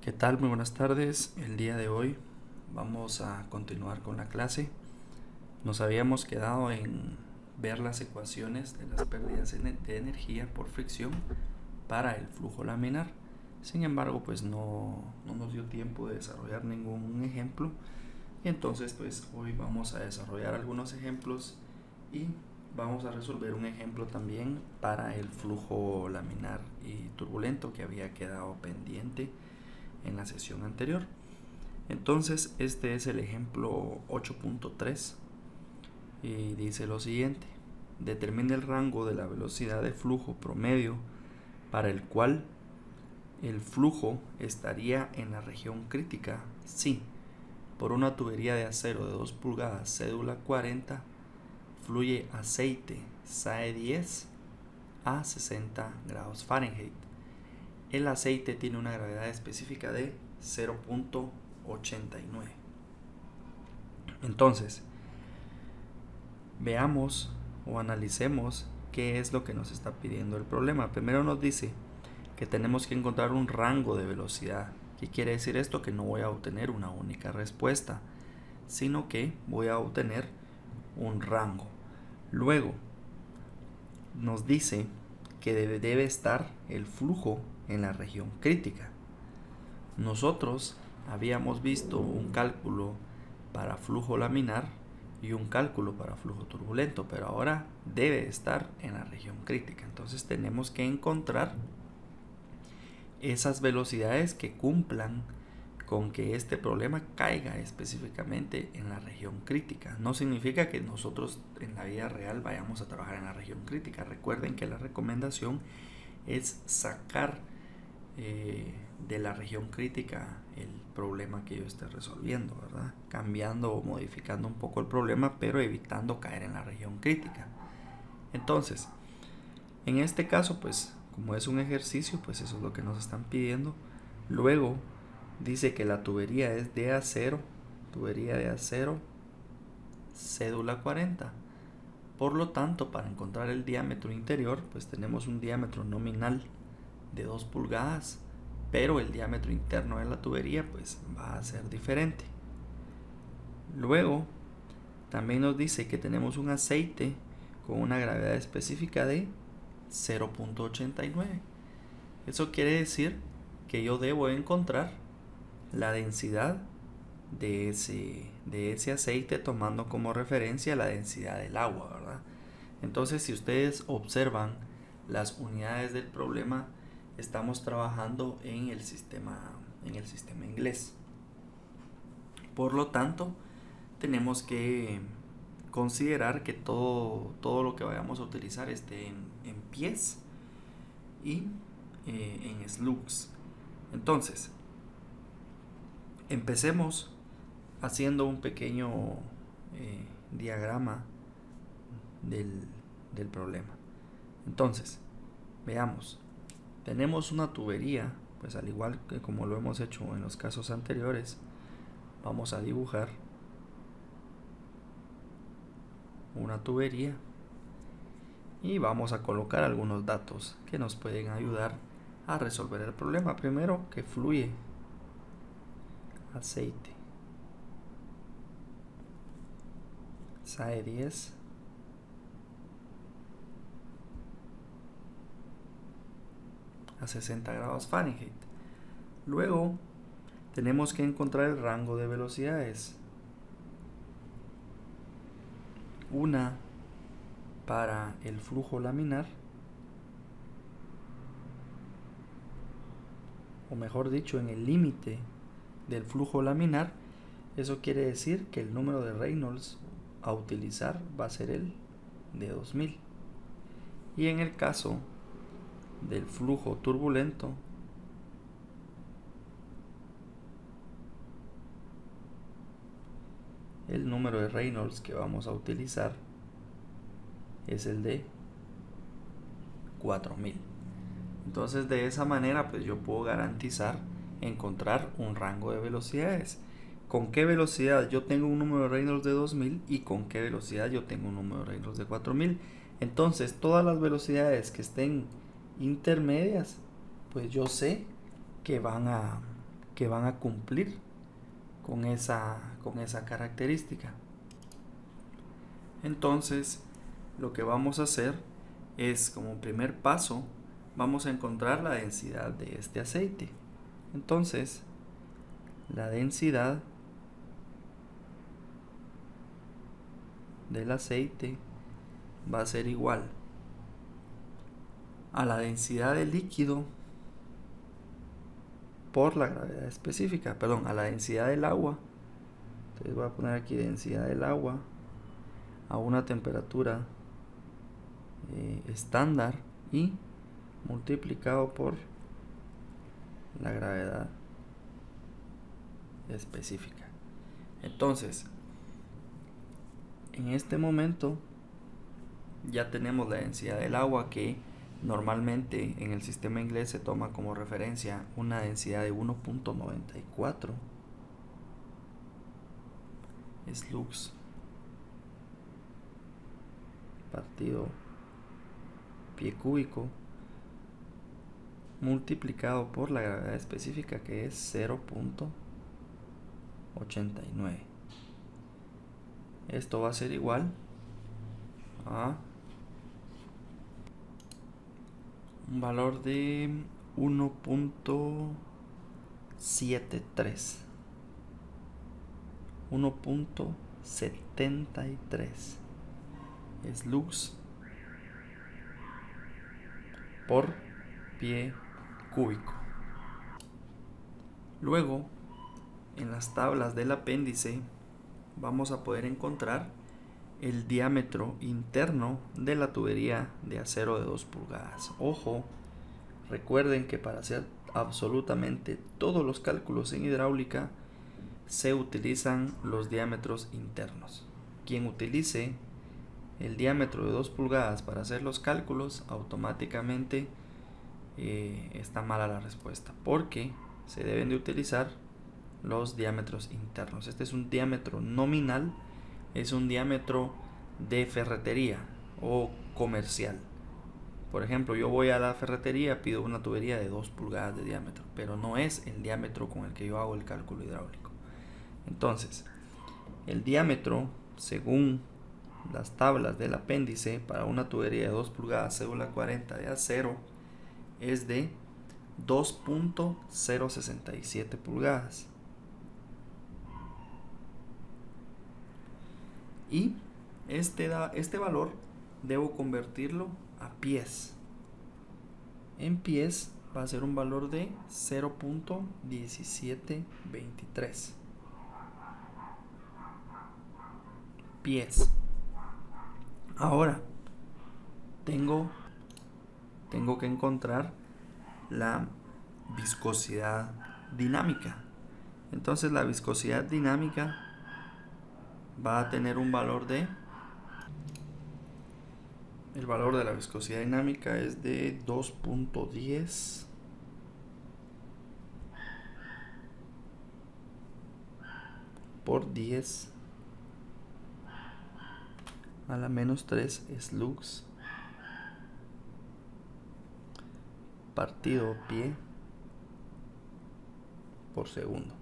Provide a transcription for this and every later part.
¿Qué tal? Muy buenas tardes. El día de hoy vamos a continuar con la clase. Nos habíamos quedado en ver las ecuaciones de las pérdidas de energía por fricción para el flujo laminar. Sin embargo, pues no nos dio tiempo de desarrollar ningún ejemplo. Y entonces, pues hoy vamos a desarrollar algunos ejemplos y vamos a resolver un ejemplo también para el flujo laminar y turbulento que había quedado pendiente en la sesión anterior. Entonces este es el ejemplo 8.3 y dice lo siguiente: determine el rango de la velocidad de flujo promedio para el cual el flujo estaría en la región crítica si por una tubería de acero de 2 pulgadas cédula 40 fluye aceite SAE 10 a 60 grados Fahrenheit. El aceite tiene una gravedad específica de 0.89. Entonces, veamos o analicemos qué es lo que nos está pidiendo el problema. Primero nos dice que tenemos que encontrar un rango de velocidad. ¿Qué quiere decir esto? Que no voy a obtener una única respuesta, sino que voy a obtener un rango. Luego, nos dice que debe estar el flujo en la región crítica. Nosotros habíamos visto un cálculo para flujo laminar y un cálculo para flujo turbulento, pero ahora debe estar en la región crítica. Entonces tenemos que encontrar esas velocidades que cumplan con que este problema caiga específicamente en la región crítica. No significa que nosotros en la vida real vayamos a trabajar en la región crítica. Recuerden que la recomendación es sacar de la región crítica el problema que yo esté resolviendo, ¿verdad? Cambiando o modificando un poco el problema, pero evitando caer en la región crítica. Entonces, en este caso, pues como es un ejercicio, pues eso es lo que nos están pidiendo. Luego dice que la tubería es de acero, cédula 40. Por lo tanto, para encontrar el diámetro interior, pues tenemos un diámetro nominal de 2 pulgadas, pero el diámetro interno de la tubería pues va a ser diferente. Luego también nos dice que tenemos un aceite con una gravedad específica de 0.89. Eso quiere decir que yo debo encontrar la densidad de ese aceite tomando como referencia la densidad del agua, ¿verdad? Entonces, si ustedes observan las unidades del problema, estamos trabajando en el sistema inglés. Por lo tanto, tenemos que considerar que todo lo que vayamos a utilizar esté en pies y en slugs. Entonces, empecemos haciendo un pequeño diagrama del problema. Entonces, veamos. Tenemos una tubería, pues al igual que como lo hemos hecho en los casos anteriores, vamos a dibujar una tubería y vamos a colocar algunos datos que nos pueden ayudar a resolver el problema. Primero, que fluye aceite SAE 10 a 60 grados Fahrenheit. Luego tenemos que encontrar el rango de velocidades. Una para el flujo laminar, o mejor dicho, en el límite del flujo laminar. Eso quiere decir que el número de Reynolds a utilizar va a ser el de 2000. Y en el caso del flujo turbulento, el número de Reynolds que vamos a utilizar es el de 4000. Entonces, de esa manera pues yo puedo garantizar encontrar un rango de velocidades. Con qué velocidad yo tengo un número de Reynolds de 2000 y con qué velocidad yo tengo un número de Reynolds de 4000. Entonces, todas las velocidades que estén intermedias, pues yo sé que van a que van a cumplir con esa característica. Entonces, lo que vamos a hacer es, como primer paso, vamos a encontrar la densidad de este aceite. Entonces, la densidad del aceite va a ser igual a la densidad del líquido por la gravedad específica, perdón, a la densidad del agua. Entonces voy a poner aquí densidad del agua a una temperatura estándar y multiplicado por la gravedad específica. Entonces, en este momento ya tenemos la densidad del agua, que normalmente en el sistema inglés se toma como referencia una densidad de 1.94 slugs partido pie cúbico multiplicado por la gravedad específica, que es 0.89. Esto va a ser igual a un valor de 1.73 slugs por pie cúbico. Luego, en las tablas del apéndice vamos a poder encontrar el diámetro interno de la tubería de acero de 2 pulgadas. Ojo, recuerden que para hacer absolutamente todos los cálculos en hidráulica se utilizan los diámetros internos. Quien utilice el diámetro de 2 pulgadas para hacer los cálculos, automáticamente está mala la respuesta, porque se deben de utilizar los diámetros internos. Este es un diámetro nominal, es un diámetro de ferretería o comercial. Por ejemplo, yo voy a la ferretería, pido una tubería de 2 pulgadas de diámetro, pero no es el diámetro con el que yo hago el cálculo hidráulico. Entonces, el diámetro, según las tablas del apéndice, para una tubería de 2 pulgadas cédula 40 de acero es de 2.067 pulgadas. Y este valor debo convertirlo a pies. En pies va a ser un valor de 0.1723 pies. Ahora tengo que encontrar la viscosidad dinámica. Entonces la viscosidad dinámica va a tener un valor de, el valor de la viscosidad dinámica es de 2.10 por 10 a la menos 3 slugs partido pie por segundo.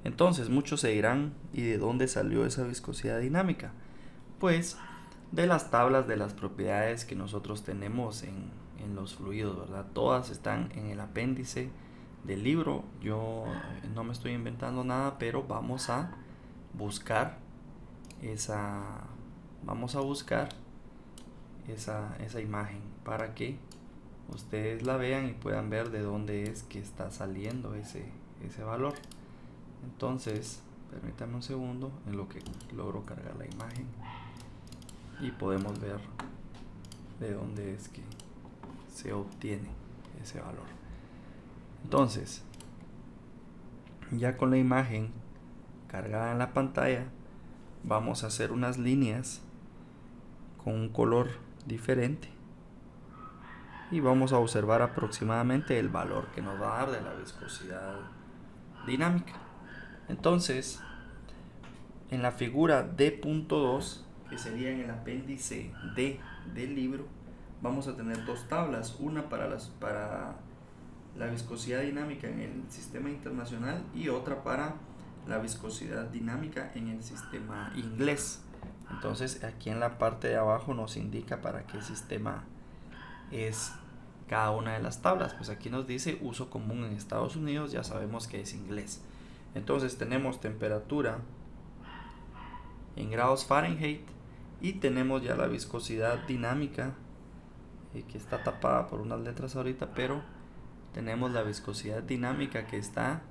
Entonces muchos se dirán, ¿y de dónde salió esa viscosidad dinámica? Pues de las tablas de las propiedades que nosotros tenemos en los fluidos, ¿verdad? Todas están en el apéndice del libro. Yo no me estoy inventando nada, pero vamos a buscar esa imagen para que ustedes la vean y puedan ver de dónde es que está saliendo ese valor. Entonces, permítanme un segundo en lo que logro cargar la imagen y podemos ver de dónde es que se obtiene ese valor. Entonces, ya con la imagen cargada en la pantalla, vamos a hacer unas líneas con un color diferente y vamos a observar aproximadamente el valor que nos va a dar de la viscosidad dinámica. Entonces, en la figura D.2, que sería en el apéndice D del libro, vamos a tener dos tablas, una para la viscosidad dinámica en el sistema internacional y otra para la viscosidad dinámica en el sistema inglés. Entonces aquí en la parte de abajo nos indica para qué sistema es cada una de las tablas. Pues aquí nos dice uso común en Estados Unidos, ya sabemos que es inglés. Entonces tenemos temperatura en grados Fahrenheit y tenemos ya la viscosidad dinámica, que está tapada por unas letras ahorita, pero tenemos la viscosidad dinámica que está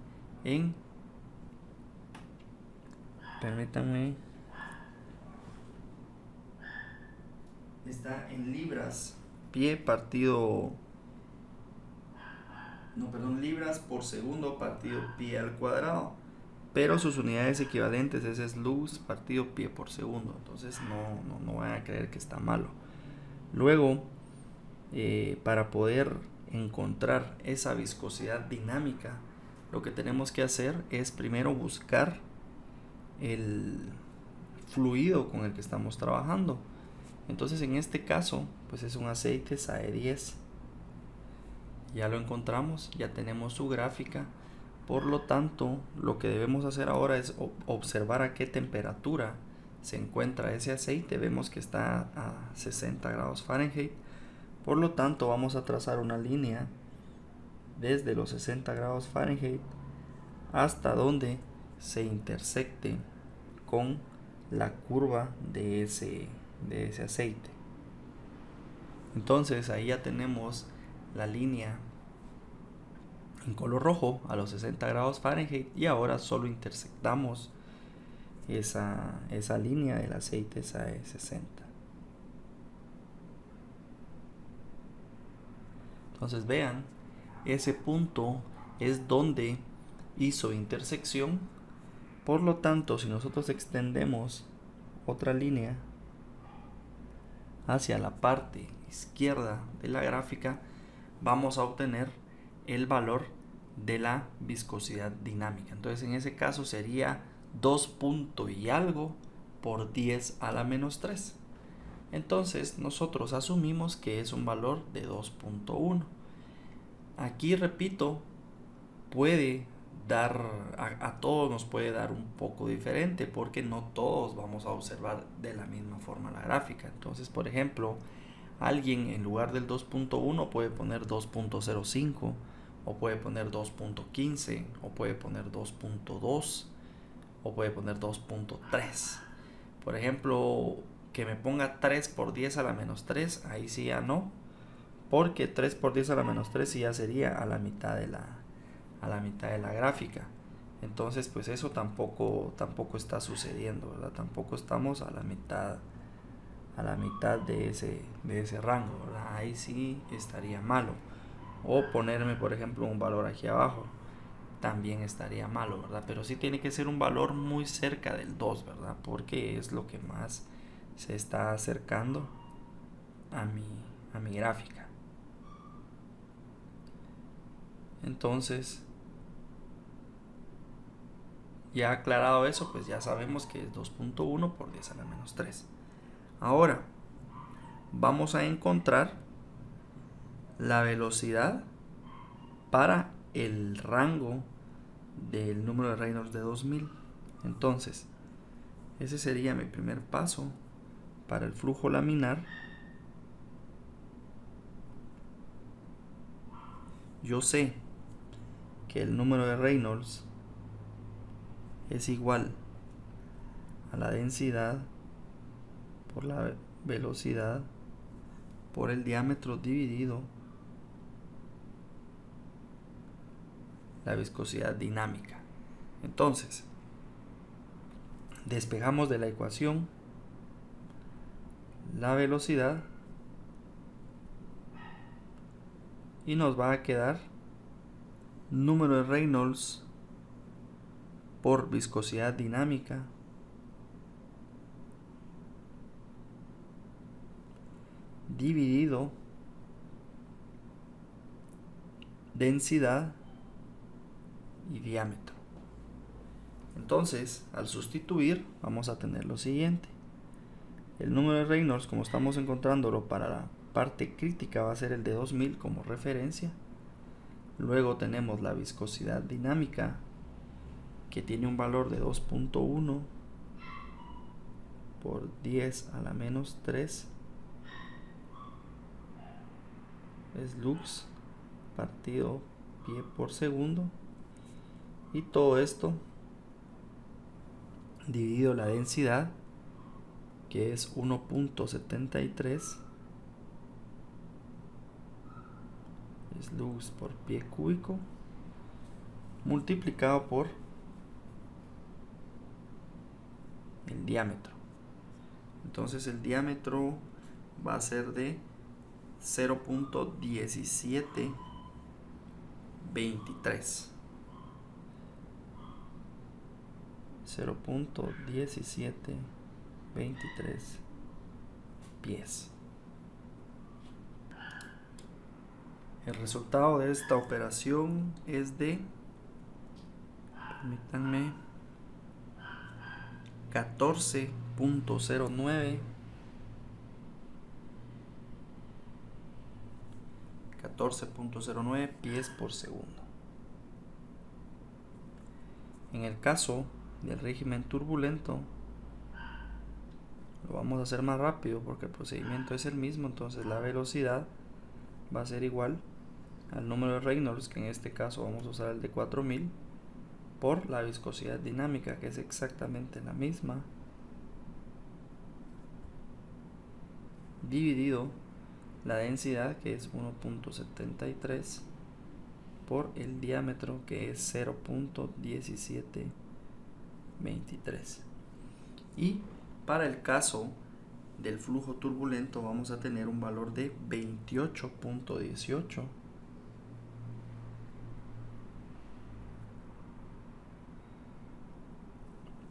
en, permítanme, está en libras pie partido, libras por segundo partido pie al cuadrado, pero sus unidades equivalentes es luz partido pie por segundo. Entonces no van a creer que está malo. Luego, para poder encontrar esa viscosidad dinámica, lo que tenemos que hacer es primero buscar el fluido con el que estamos trabajando. Entonces en este caso pues es un aceite SAE10. Ya lo encontramos, ya tenemos su gráfica. Por lo tanto, lo que debemos hacer ahora es observar a qué temperatura se encuentra ese aceite. Vemos que está a 60 grados Fahrenheit. Por lo tanto, vamos a trazar una línea desde los 60 grados Fahrenheit hasta donde se intersecte con la curva de ese aceite. Entonces ahí ya tenemos la línea en color rojo a los 60 grados Fahrenheit y ahora solo intersectamos esa línea del aceite SAE 60. Entonces vean, ese punto es donde hizo intersección. Por lo tanto, si nosotros extendemos otra línea hacia la parte izquierda de la gráfica, vamos a obtener el valor de la viscosidad dinámica. Entonces en ese caso sería 2 punto y algo por 10 a la menos 3. Entonces nosotros asumimos que es un valor de 2.1. Aquí repito, puede dar a todos nos puede dar un poco diferente, porque no todos vamos a observar de la misma forma la gráfica. Entonces, por ejemplo, alguien en lugar del 2.1 puede poner 2.05, o puede poner 2.15, o puede poner 2.2, o puede poner 2.3. Por ejemplo, que me ponga 3 por 10 a la menos 3, ahí sí ya no, porque 3 por 10 a la menos 3 sí ya sería a la mitad de la gráfica. Entonces pues eso tampoco está sucediendo, ¿verdad? Tampoco estamos a la mitad de ese rango, ¿verdad? Ahí sí estaría malo. O ponerme, por ejemplo, un valor aquí abajo, también estaría malo, ¿verdad? Pero sí tiene que ser un valor muy cerca del 2, ¿verdad? Porque es lo que más se está acercando a mi gráfica. Entonces, ya aclarado eso, pues ya sabemos que es 2.1 por 10 a la menos 3. Ahora vamos a encontrar la velocidad para el rango del número de Reynolds de 2000. Entonces, ese sería mi primer paso para el flujo laminar. Yo sé que el número de Reynolds es igual a la densidad por la velocidad por el diámetro dividido la viscosidad dinámica. Entonces, despejamos de la ecuación la velocidad y nos va a quedar número de Reynolds por viscosidad dinámica dividido densidad y diámetro. Entonces, al sustituir, vamos a tener lo siguiente. El número de Reynolds, como estamos encontrándolo para la parte crítica, va a ser el de 2000 como referencia. Luego tenemos la viscosidad dinámica, que tiene un valor de 2.1 por 10 a la menos 3 slugs partido pie por segundo, y todo esto dividido la densidad, que es 1.73 slugs por pie cúbico, multiplicado por el diámetro. Entonces el diámetro va a ser de 0.1723 pies. El resultado de esta operación es de, permítanme, 14.09 pies por segundo. En el caso del régimen turbulento, lo vamos a hacer más rápido porque el procedimiento es el mismo. Entonces la velocidad va a ser igual al número de Reynolds, que en este caso vamos a usar el de 4000, por la viscosidad dinámica, que es exactamente la misma, dividido la densidad, que es 1.73, por el diámetro, que es 0.1723. Y para el caso del flujo turbulento vamos a tener un valor de 28.18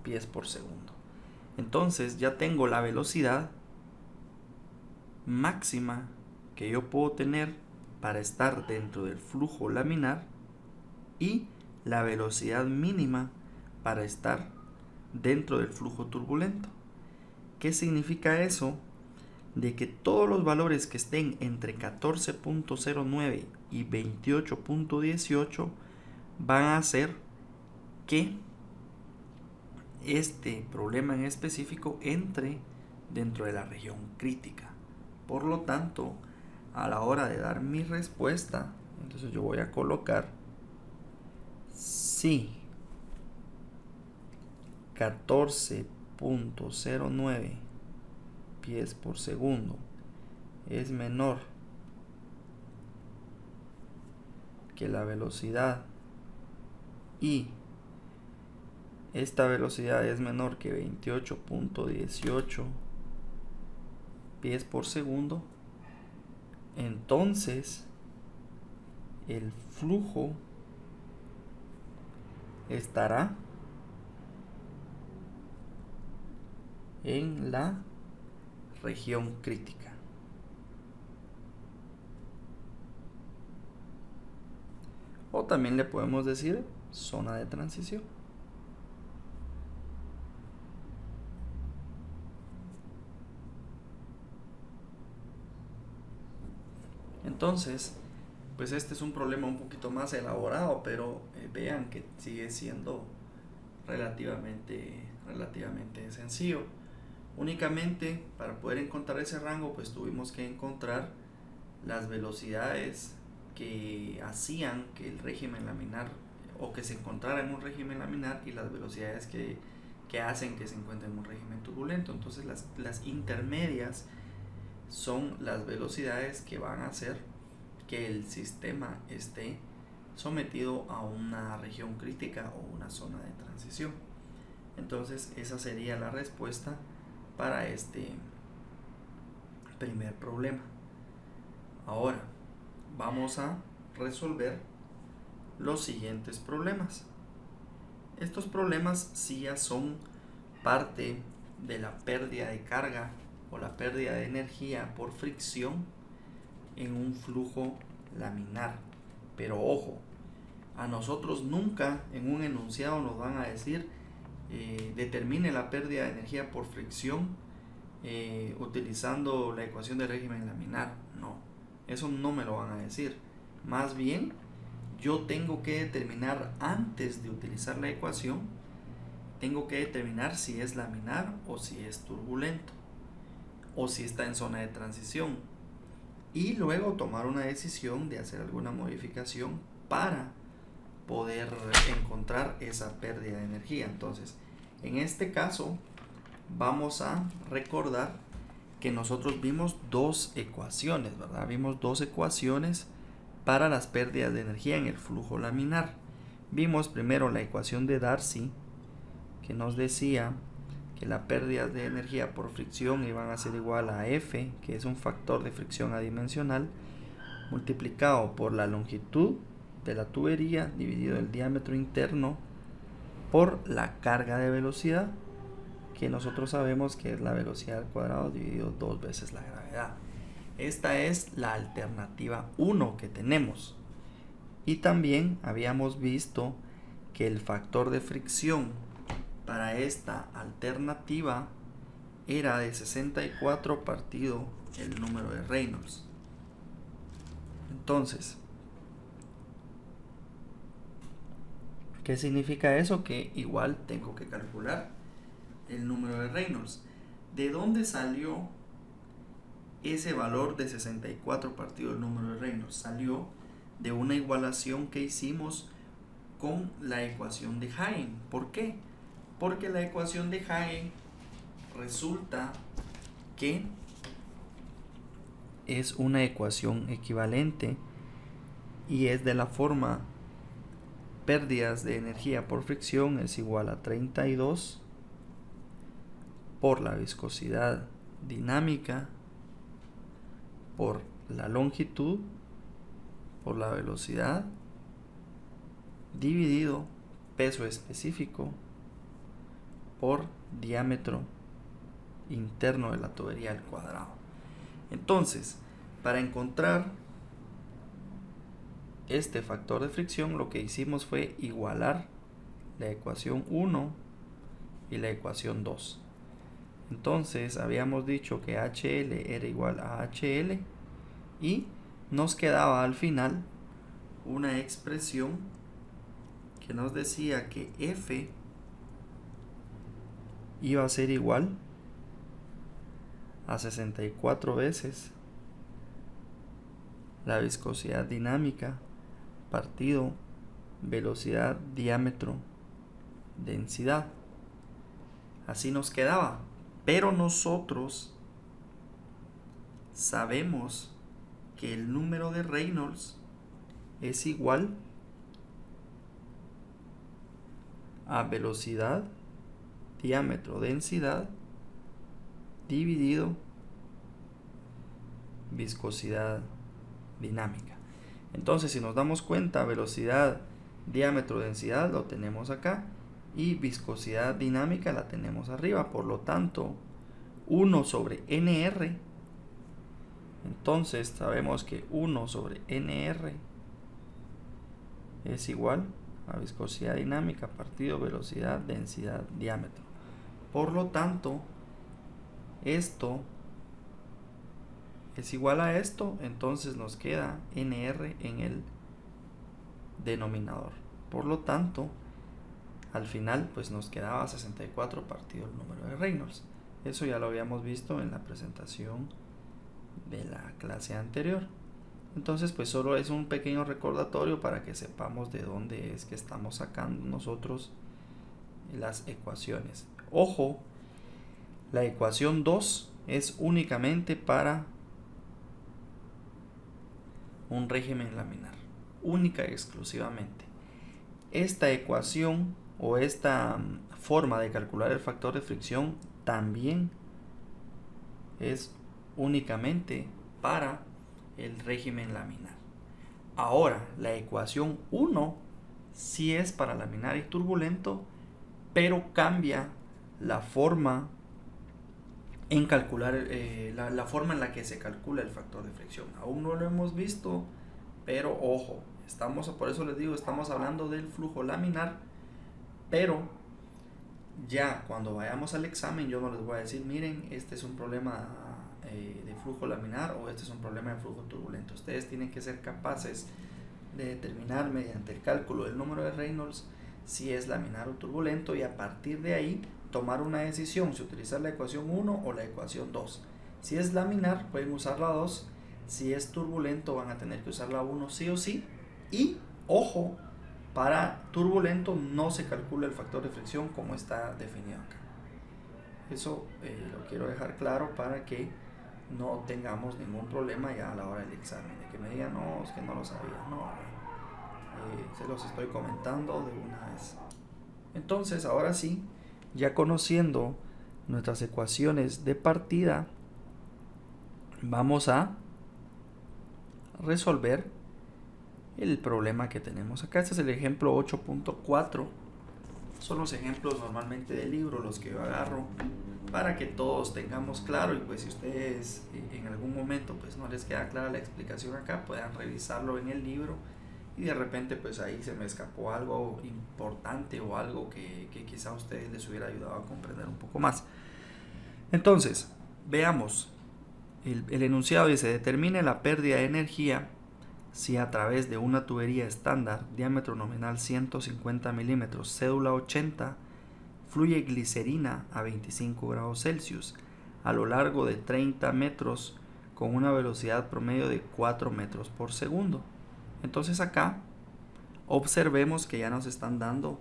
pies por segundo. Entonces ya tengo la velocidad máxima que yo puedo tener para estar dentro del flujo laminar y la velocidad mínima para estar dentro del flujo turbulento. ¿Qué significa eso? De que todos los valores que estén entre 14.09 y 28.18 van a hacer que este problema en específico entre dentro de la región crítica. Por lo tanto, a la hora de dar mi respuesta, entonces yo voy a colocar si 14.09 pies por segundo es menor que la velocidad y esta velocidad es menor que 28.18 pies por segundo, entonces el flujo estará en la región crítica. O también le podemos decir zona de transición. Entonces, pues este es un problema un poquito más elaborado, pero vean que sigue siendo relativamente sencillo. Únicamente para poder encontrar ese rango, pues tuvimos que encontrar las velocidades que hacían que el régimen laminar, o que se encontrara en un régimen laminar, y las velocidades que hacen que se encuentre en un régimen turbulento. Entonces las intermedias son las velocidades que van a hacer que el sistema esté sometido a una región crítica o una zona de transición. Entonces esa sería la respuesta para este primer problema. Ahora vamos a resolver los siguientes problemas. Estos problemas sí ya son parte de la pérdida de carga o la pérdida de energía por fricción en un flujo laminar. Pero ojo, a nosotros nunca en un enunciado nos van a decir determine la pérdida de energía por fricción utilizando la ecuación de régimen laminar. No, eso no me lo van a decir. Más bien yo tengo que determinar antes de utilizar la ecuación, tengo que determinar si es laminar o si es turbulento o si está en zona de transición, y luego tomar una decisión de hacer alguna modificación para poder encontrar esa pérdida de energía. Entonces, en este caso vamos a recordar que nosotros vimos dos ecuaciones, ¿verdad? Vimos dos ecuaciones para las pérdidas de energía en el flujo laminar. Vimos primero la ecuación de Darcy, que nos decía que las pérdidas de energía por fricción iban a ser igual a F, que es un factor de fricción adimensional, multiplicado por la longitud de la tubería dividido el diámetro interno por la carga de velocidad, que nosotros sabemos que es la velocidad al cuadrado dividido 2 veces la gravedad. Esta es la alternativa 1 que tenemos. Y también habíamos visto que el factor de fricción para esta alternativa era de 64 partido el número de Reynolds. Entonces, ¿qué significa eso? Que igual tengo que calcular el número de Reynolds. ¿De dónde salió ese valor de 64 partido el número de Reynolds? Salió de una igualación que hicimos con la ecuación de Hagen. ¿Por qué? Porque la ecuación de Hagen resulta que es una ecuación equivalente y es de la forma: pérdidas de energía por fricción es igual a 32 por la viscosidad dinámica por la longitud por la velocidad dividido peso específico por diámetro interno de la tubería al cuadrado. Entonces, para encontrar este factor de fricción, lo que hicimos fue igualar la ecuación 1 y la ecuación 2. Entonces, habíamos dicho que HL era igual a HL y nos quedaba al final una expresión que nos decía que F iba a ser igual a 64 veces la viscosidad dinámica partido velocidad, diámetro, densidad. Así nos quedaba. Pero nosotros sabemos que el número de Reynolds es igual a velocidad, diámetro, densidad dividido viscosidad dinámica. Entonces, si nos damos cuenta, velocidad, diámetro, densidad lo tenemos acá y viscosidad dinámica la tenemos arriba. Por lo tanto, 1 sobre NR, entonces sabemos que 1 sobre NR es igual a viscosidad dinámica partido velocidad, densidad, diámetro. Por lo tanto, esto es igual a esto, entonces nos queda NR en el denominador. Por lo tanto, al final pues nos quedaba 64 partido el número de Reynolds. Eso ya lo habíamos visto en la presentación de la clase anterior. Entonces pues solo es un pequeño recordatorio para que sepamos de dónde es que estamos sacando nosotros las ecuaciones. Ojo, la ecuación 2 es únicamente para un régimen laminar, única y exclusivamente. Esta ecuación o esta forma de calcular el factor de fricción también es únicamente para el régimen laminar. Ahora, la ecuación 1 sí es para laminar y turbulento, pero cambia la forma en calcular la forma en la que se calcula el factor de fricción. Aún no lo hemos visto, pero ojo, por eso les digo, estamos hablando del flujo laminar, pero ya cuando vayamos al examen yo no les voy a decir, miren, este es un problema de flujo laminar o este es un problema de flujo turbulento. Ustedes tienen que ser capaces de determinar mediante el cálculo del número de Reynolds si es laminar o turbulento, y a partir de ahí tomar una decisión si utilizar la ecuación 1 o la ecuación 2. Si es laminar pueden usar la 2, si es turbulento van a tener que usar la 1 sí o sí, y ojo, para turbulento no se calcula el factor de fricción como está definido acá. Eso lo quiero dejar claro para que no tengamos ningún problema ya a la hora del examen, de que me digan no, es que no lo sabía, no, se los estoy comentando de una vez. Entonces ahora sí, ya conociendo nuestras ecuaciones de partida, vamos a resolver el problema que tenemos acá. Este es el ejemplo 8.4. Son los ejemplos normalmente del libro los que yo agarro para que todos tengamos claro, y pues si ustedes en algún momento pues no les queda clara la explicación acá, puedan revisarlo en el libro y de repente pues ahí se me escapó algo importante o algo que quizá a ustedes les hubiera ayudado a comprender un poco más. Entonces, veamos. El enunciado dice: determine la pérdida de energía si a través de una tubería estándar, diámetro nominal 150 milímetros, cédula 80, fluye glicerina a 25 grados Celsius a lo largo de 30 metros con una velocidad promedio de 4 metros por segundo. Entonces acá observemos que ya nos están dando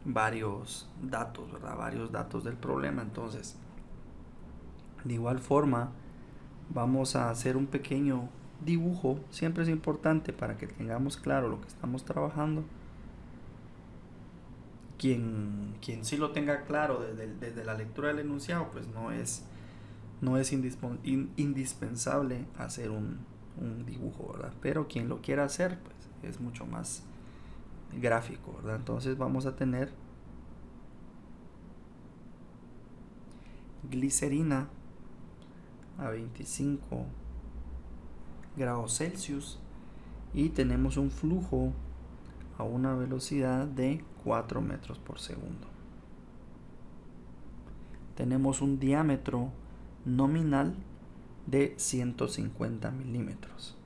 varios datos, ¿verdad? Varios datos del problema. Entonces, de igual forma, vamos a hacer un pequeño dibujo. Siempre es importante para que tengamos claro lo que estamos trabajando. Quien sí lo tenga claro desde la lectura del enunciado, pues no es indispensable hacer un dibujo, ¿verdad? Pero quien lo quiera hacer, pues es mucho más gráfico, ¿verdad? Entonces vamos a tener glicerina a 25 grados Celsius y tenemos un flujo a una velocidad de 4 metros por segundo. Tenemos un diámetro nominal de 150 milímetros.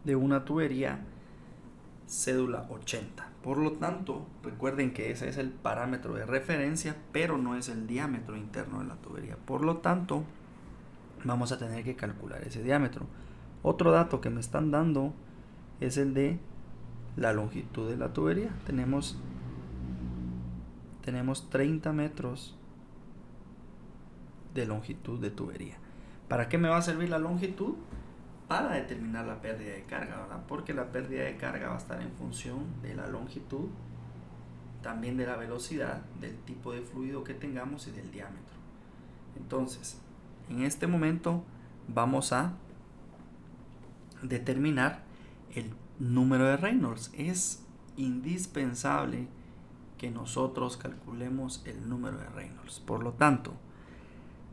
De una tubería cédula 80. Por lo tanto, recuerden que ese es el parámetro de referencia, pero no es el diámetro interno de la tubería. Por lo tanto, vamos a tener que calcular ese diámetro. Otro dato que me están dando es el de la longitud de la tubería. Tenemos 30 metros de longitud de tubería. ¿Para qué me va a servir la longitud? Para determinar la pérdida de carga, ¿verdad? Porque la pérdida de carga va a estar en función de la longitud, también de la velocidad, del tipo de fluido que tengamos y del diámetro. Entonces, en este momento vamos a determinar el número de Reynolds. Es indispensable que nosotros calculemos el número de Reynolds. Por lo tanto,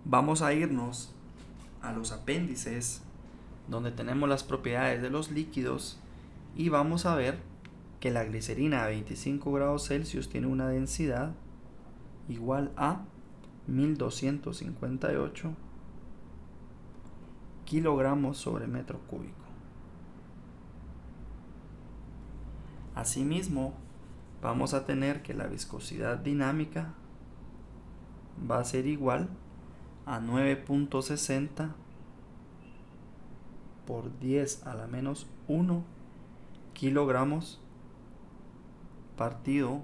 vamos a irnos a los apéndices donde tenemos las propiedades de los líquidos y vamos a ver que la glicerina a 25 grados Celsius tiene una densidad igual a 1258 kilogramos sobre metro cúbico. Asimismo, vamos a tener que la viscosidad dinámica va a ser igual a 9.60 por 10 a la menos 1 kilogramos partido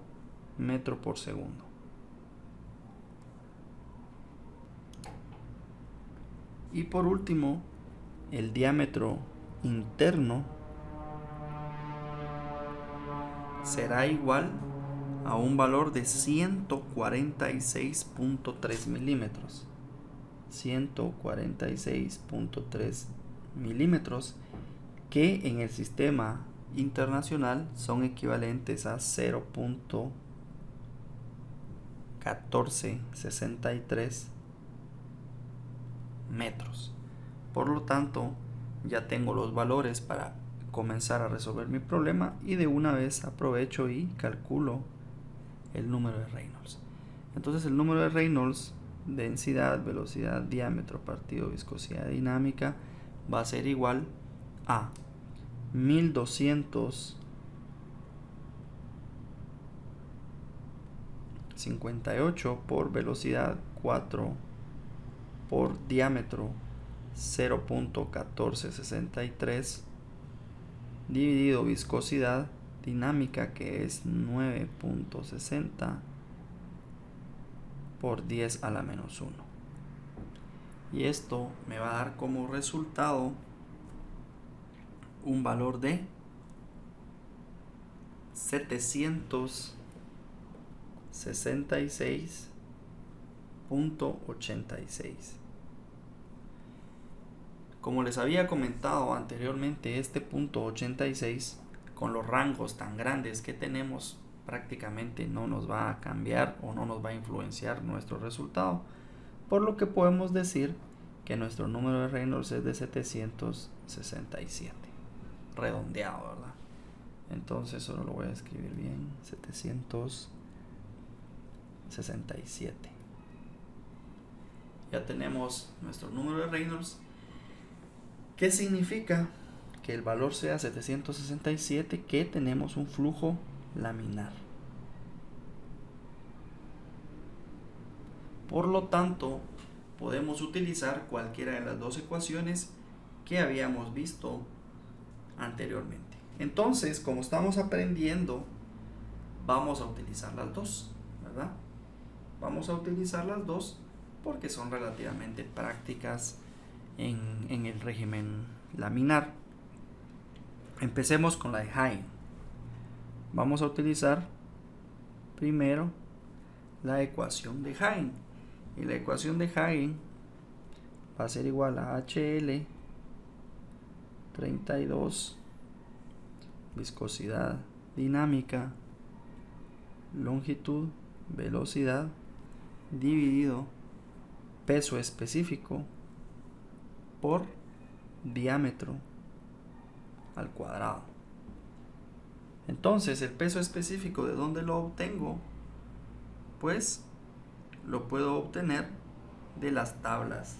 metro por segundo. Y por último, el diámetro interno será igual a un valor de 146.3 milímetros. 146.3 milímetros, que en el sistema internacional son equivalentes a 0.1463 metros. Por lo tanto, ya tengo los valores para comenzar a resolver mi problema y de una vez aprovecho y calculo el número de Reynolds. Entonces el número de Reynolds densidad, velocidad, diámetro partido viscosidad dinámica va a ser igual a 1258 por velocidad 4 por diámetro 0.1463 dividido viscosidad dinámica, que es 9.60 por 10 a la menos 1. Y esto me va a dar como resultado un valor de 766.86. Como les había comentado anteriormente, este punto 86, con los rangos tan grandes que tenemos, prácticamente no nos va a cambiar o no nos va a influenciar nuestro resultado, por lo que podemos decir que nuestro número de Reynolds es de 767, redondeado, ¿verdad? Entonces solo lo voy a escribir bien, 767. Ya tenemos nuestro número de Reynolds. ¿Qué significa? Que el valor sea 767, que tenemos un flujo laminar. Por lo tanto, podemos utilizar cualquiera de las dos ecuaciones que habíamos visto anteriormente. Entonces, como estamos aprendiendo, vamos a utilizar las dos, ¿verdad? Vamos a utilizar las dos porque son relativamente prácticas en el régimen laminar. Empecemos con la de Hagen. Vamos a utilizar primero la ecuación de Hagen. Y la ecuación de Hagen va a ser igual a HL 32, viscosidad dinámica, longitud, velocidad, dividido peso específico por diámetro al cuadrado. Entonces, el peso específico, ¿de dónde lo obtengo? Pues lo puedo obtener de las tablas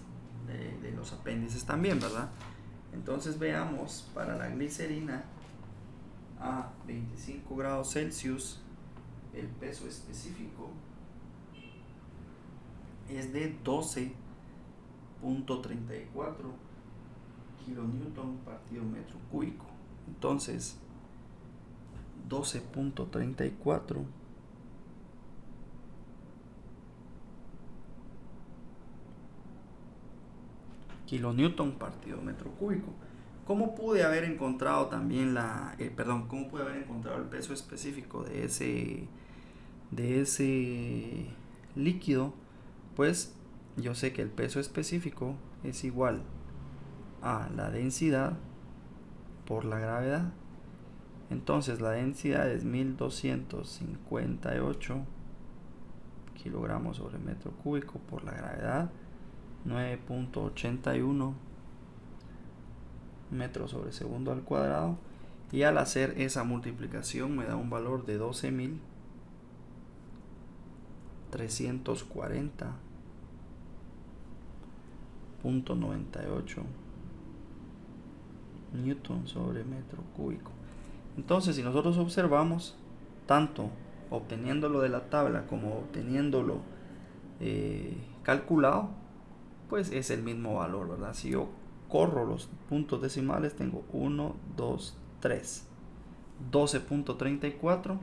de los apéndices también, ¿verdad? Entonces veamos, para la glicerina a 25 grados Celsius, el peso específico es de 12.34 kilonewton partido metro cúbico. Entonces 12.34 kilonewton partido metro cúbico. ¿Cómo pude haber encontrado también cómo pude haber encontrado el peso específico de ese líquido? Pues yo sé que el peso específico es igual a la densidad por la gravedad. Entonces la densidad es 1258 kilogramos sobre metro cúbico por la gravedad, 9.81 metros sobre segundo al cuadrado, y al hacer esa multiplicación me da un valor de 12.340.98 newton sobre metro cúbico. Entonces, si nosotros observamos, tanto obteniéndolo de la tabla como obteniéndolo calculado, pues es el mismo valor, ¿verdad? Si yo corro los puntos decimales, tengo 1, 2, 3. 12.34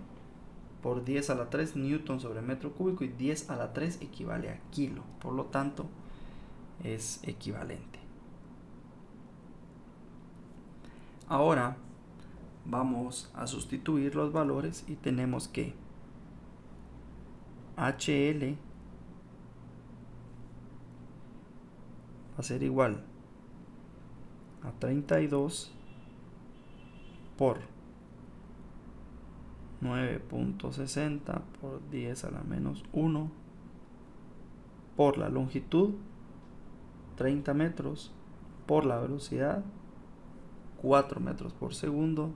por 10 a la 3 newton sobre metro cúbico, y 10 a la 3 equivale a kilo. Por lo tanto, es equivalente. Ahora vamos a sustituir los valores y tenemos que HL va a ser igual a 32 por 9.60 por 10 a la menos 1 por la longitud 30 metros por la velocidad 4 metros por segundo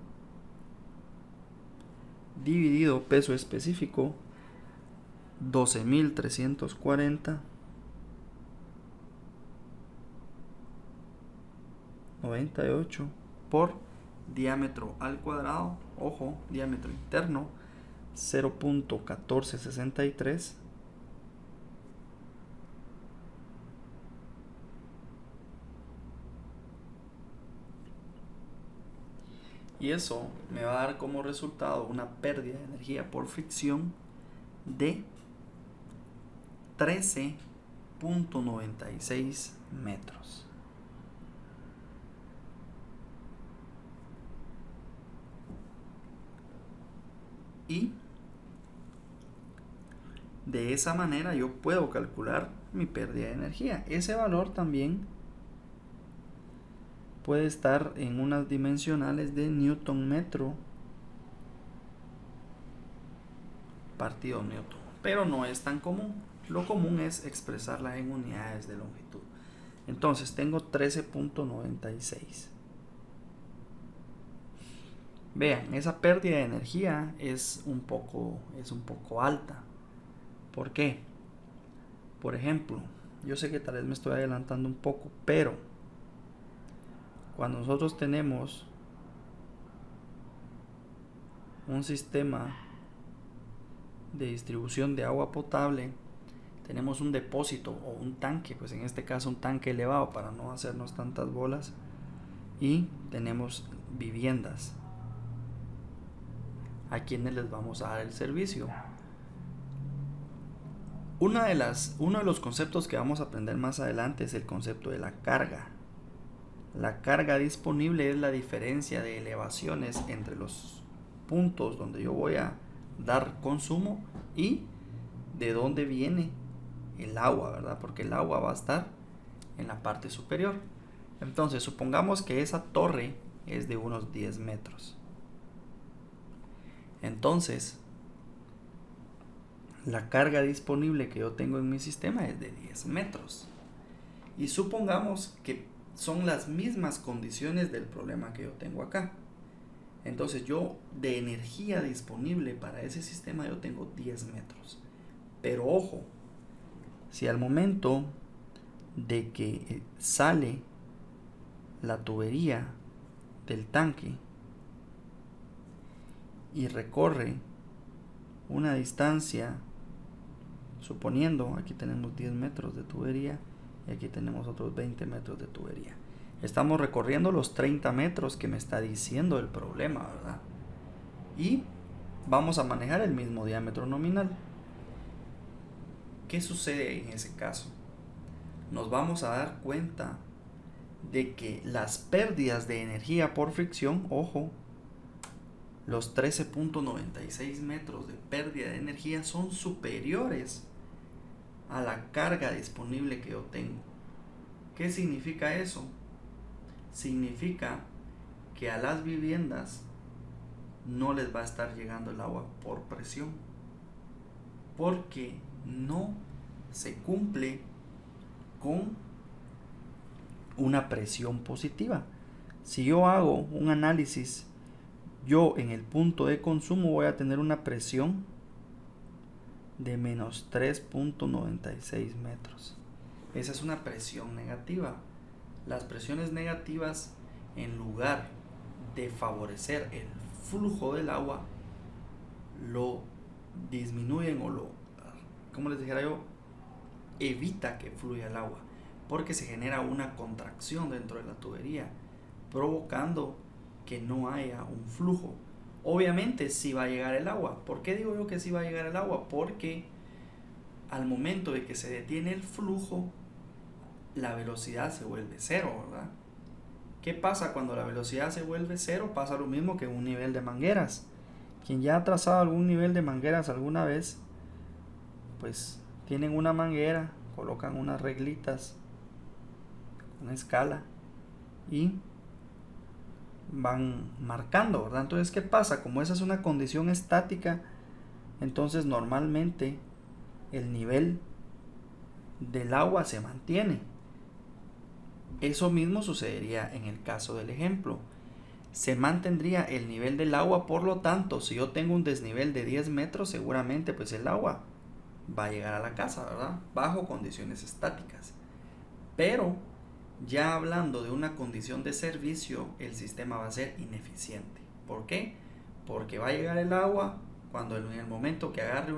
dividido peso específico 12.340 98 por diámetro al cuadrado, ojo, diámetro interno 0.1463 y eso me va a dar como resultado una pérdida de energía por fricción de 13.96 metros. Y de esa manera yo puedo calcular mi pérdida de energía. Ese valor también puede estar en unas dimensionales de Newton metro partido Newton, pero no es tan común. Lo común es expresarla en unidades de longitud. Entonces tengo 13.96. Vean, esa pérdida de energía es un poco alta. ¿Por qué? Por ejemplo, yo sé que tal vez me estoy adelantando un poco, pero cuando nosotros tenemos un sistema de distribución de agua potable, tenemos un depósito o un tanque, pues en este caso un tanque elevado para no hacernos tantas bolas, y tenemos viviendas a quienes les vamos a dar el servicio. Uno de los conceptos que vamos a aprender más adelante es el concepto de la carga. La carga disponible es la diferencia de elevaciones entre los puntos donde yo voy a dar consumo y de dónde viene el agua, ¿verdad? Porque el agua va a estar en la parte superior. Entonces, supongamos que esa torre es de unos 10 metros. Entonces, la carga disponible que yo tengo en mi sistema es de 10 metros. Y supongamos que son las mismas condiciones del problema que yo tengo acá. Entonces yo de energía disponible para ese sistema yo tengo 10 metros. Pero ojo, si al momento de que sale la tubería del tanque y recorre una distancia, suponiendo aquí tenemos 10 metros de tubería y aquí tenemos otros 20 metros de tubería, estamos recorriendo los 30 metros que me está diciendo el problema, ¿verdad? Y vamos a manejar el mismo diámetro nominal. ¿Qué sucede en ese caso? Nos vamos a dar cuenta de que las pérdidas de energía por fricción, ojo, los 13.96 metros de pérdida de energía son superiores a la carga disponible que yo tengo. ¿Qué significa eso? Significa que a las viviendas no les va a estar llegando el agua por presión, porque no se cumple con una presión positiva. Si yo hago un análisis, yo en el punto de consumo voy a tener una presión de menos 3.96 metros. Esa es una presión negativa. Las presiones negativas, en lugar de favorecer el flujo del agua, lo disminuyen o lo, como les dijera yo, evita que fluya el agua, porque se genera una contracción dentro de la tubería, provocando que no haya un flujo. Obviamente sí va a llegar el agua. ¿Por qué digo yo que sí va a llegar el agua? Porque al momento de que se detiene el flujo, la velocidad se vuelve cero, ¿verdad? ¿Qué pasa cuando la velocidad se vuelve cero? Pasa lo mismo que en un nivel de mangueras. Quien ya ha trazado algún nivel de mangueras alguna vez, pues tienen una manguera, colocan unas reglitas, una escala y van marcando, ¿verdad? Entonces, ¿qué pasa? Como esa es una condición estática, entonces normalmente el nivel del agua se mantiene. Eso mismo sucedería en el caso del ejemplo. Se mantendría el nivel del agua, por lo tanto, si yo tengo un desnivel de 10 metros, seguramente pues el agua va a llegar a la casa, ¿verdad? Bajo condiciones estáticas. Pero Ya hablando de una condición de servicio, el sistema va a ser ineficiente. ¿Por qué? Porque va a llegar el agua cuando en el momento que agarre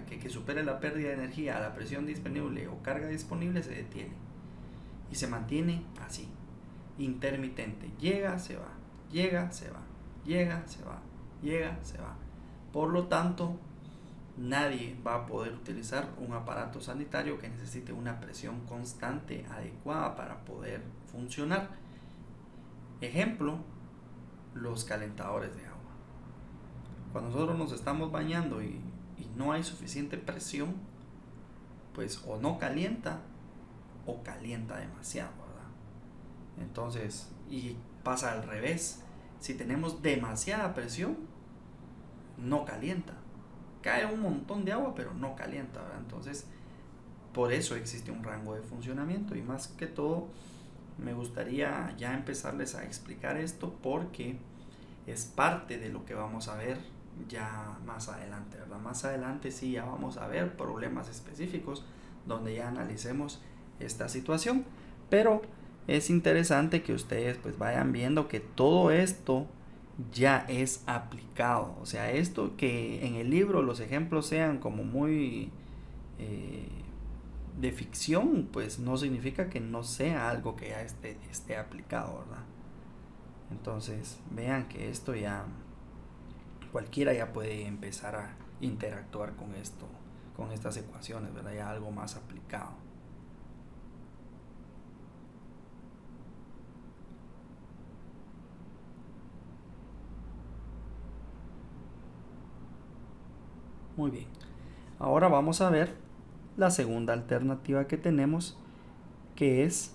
que supere la pérdida de energía a la presión disponible o carga disponible, se detiene y se mantiene así, intermitente. Llega, se va, llega, se va, llega, se va, llega, se va. Por lo tanto, nadie va a poder utilizar un aparato sanitario que necesite una presión constante adecuada para poder funcionar. Ejemplo, los calentadores de agua. Cuando nosotros nos estamos bañando y no hay suficiente presión, pues o no calienta o calienta demasiado, ¿verdad? Entonces, y pasa al revés. Si tenemos demasiada presión, no calienta. Cae un montón de agua, pero no calienta, ¿verdad? Entonces, por eso existe un rango de funcionamiento. Y más que todo, me gustaría ya empezarles a explicar esto porque es parte de lo que vamos a ver ya más adelante, ¿verdad? Más adelante sí ya vamos a ver problemas específicos donde ya analicemos esta situación, pero es interesante que ustedes pues vayan viendo que todo esto ya es aplicado. O sea, esto que en el libro los ejemplos sean como muy de ficción, pues no significa que no sea algo que ya esté aplicado, ¿verdad? Entonces vean que esto ya cualquiera ya puede empezar a interactuar con esto, con estas ecuaciones, ¿verdad? Ya algo más aplicado. Muy bien. Ahora vamos a ver la segunda alternativa que tenemos, que es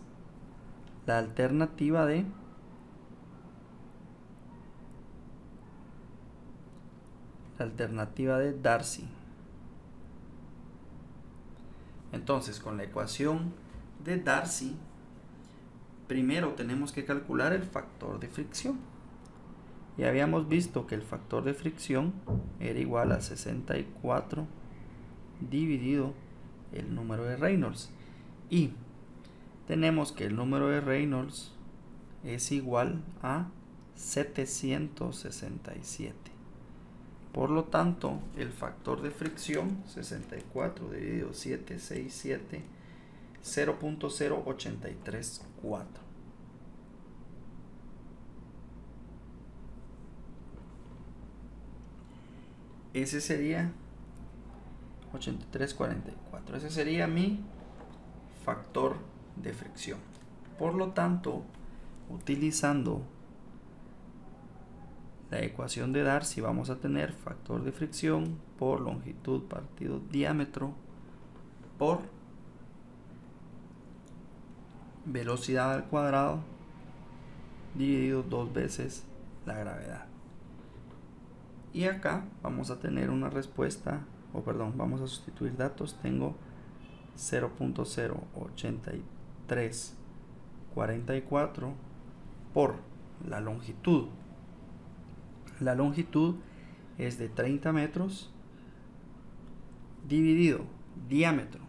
la alternativa de Darcy. Entonces, con la ecuación de Darcy, primero tenemos que calcular el factor de fricción. Ya habíamos visto que el factor de fricción era igual a 64 dividido el número de Reynolds. Y tenemos que el número de Reynolds es igual a 767. Por lo tanto, el factor de fricción, 64 dividido 767, 0.0834. Ese sería 8344. Ese sería mi factor de fricción. Por lo tanto, utilizando la ecuación de Darcy, vamos a tener factor de fricción por longitud partido diámetro por velocidad al cuadrado dividido 2 veces la gravedad. Y acá vamos a tener una respuesta, vamos a sustituir datos. Tengo 0.08344 por la longitud. La longitud es de 30 metros dividido diámetro.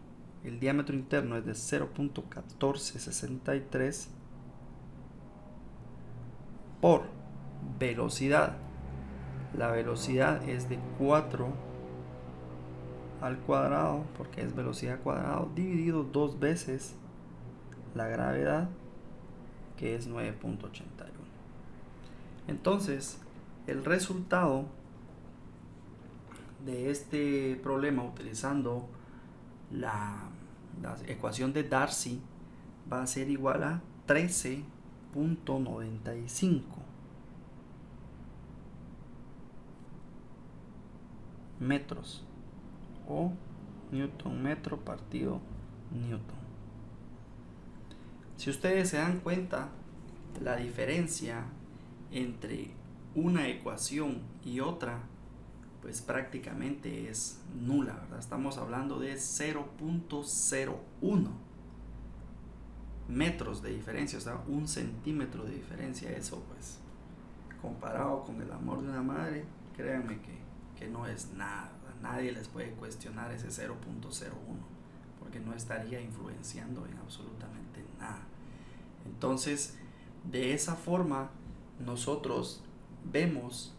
El diámetro interno es de 0.1463 por velocidad. La velocidad es de 4 al cuadrado, porque es velocidad cuadrado, dividido 2 veces la gravedad, que es 9.81. Entonces, el resultado de este problema utilizando la ecuación de Darcy va a ser igual a 13.95 metros o newton metro partido newton. Si ustedes se dan cuenta, la diferencia entre una ecuación y otra pues prácticamente es nula, ¿verdad? Estamos hablando de 0.01 metros de diferencia, o sea, 1 centímetro de diferencia. Eso pues comparado con el amor de una madre, créanme que no es nada, ¿verdad? Nadie les puede cuestionar ese 0.01 porque no estaría influenciando en absolutamente nada. Entonces, de esa forma, nosotros vemos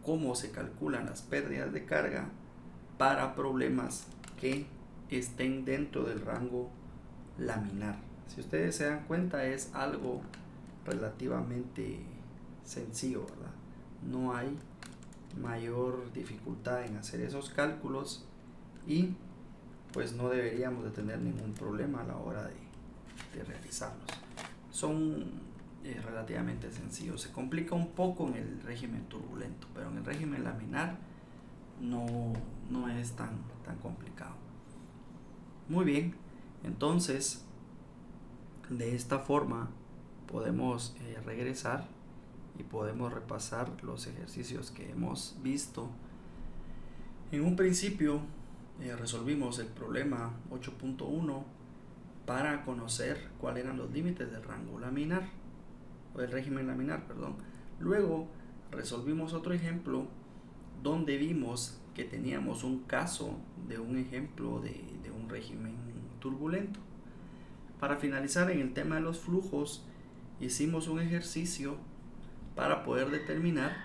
cómo se calculan las pérdidas de carga para problemas que estén dentro del rango laminar. Si ustedes se dan cuenta, es algo relativamente sencillo, ¿verdad? No hay mayor dificultad en hacer esos cálculos y pues no deberíamos de tener ningún problema a la hora de realizarlos. Son relativamente sencillos. Se complica un poco en el régimen turbulento, pero en el régimen laminar no es tan complicado. Muy bien, entonces de esta forma podemos regresar y podemos repasar los ejercicios que hemos visto. En un principio resolvimos el problema 8.1 para conocer cuáles eran los límites del rango laminar o del régimen laminar, perdón. Luego resolvimos otro ejemplo donde vimos que teníamos un caso de un ejemplo de un régimen turbulento. Para finalizar, en el tema de los flujos, hicimos un ejercicio para poder determinar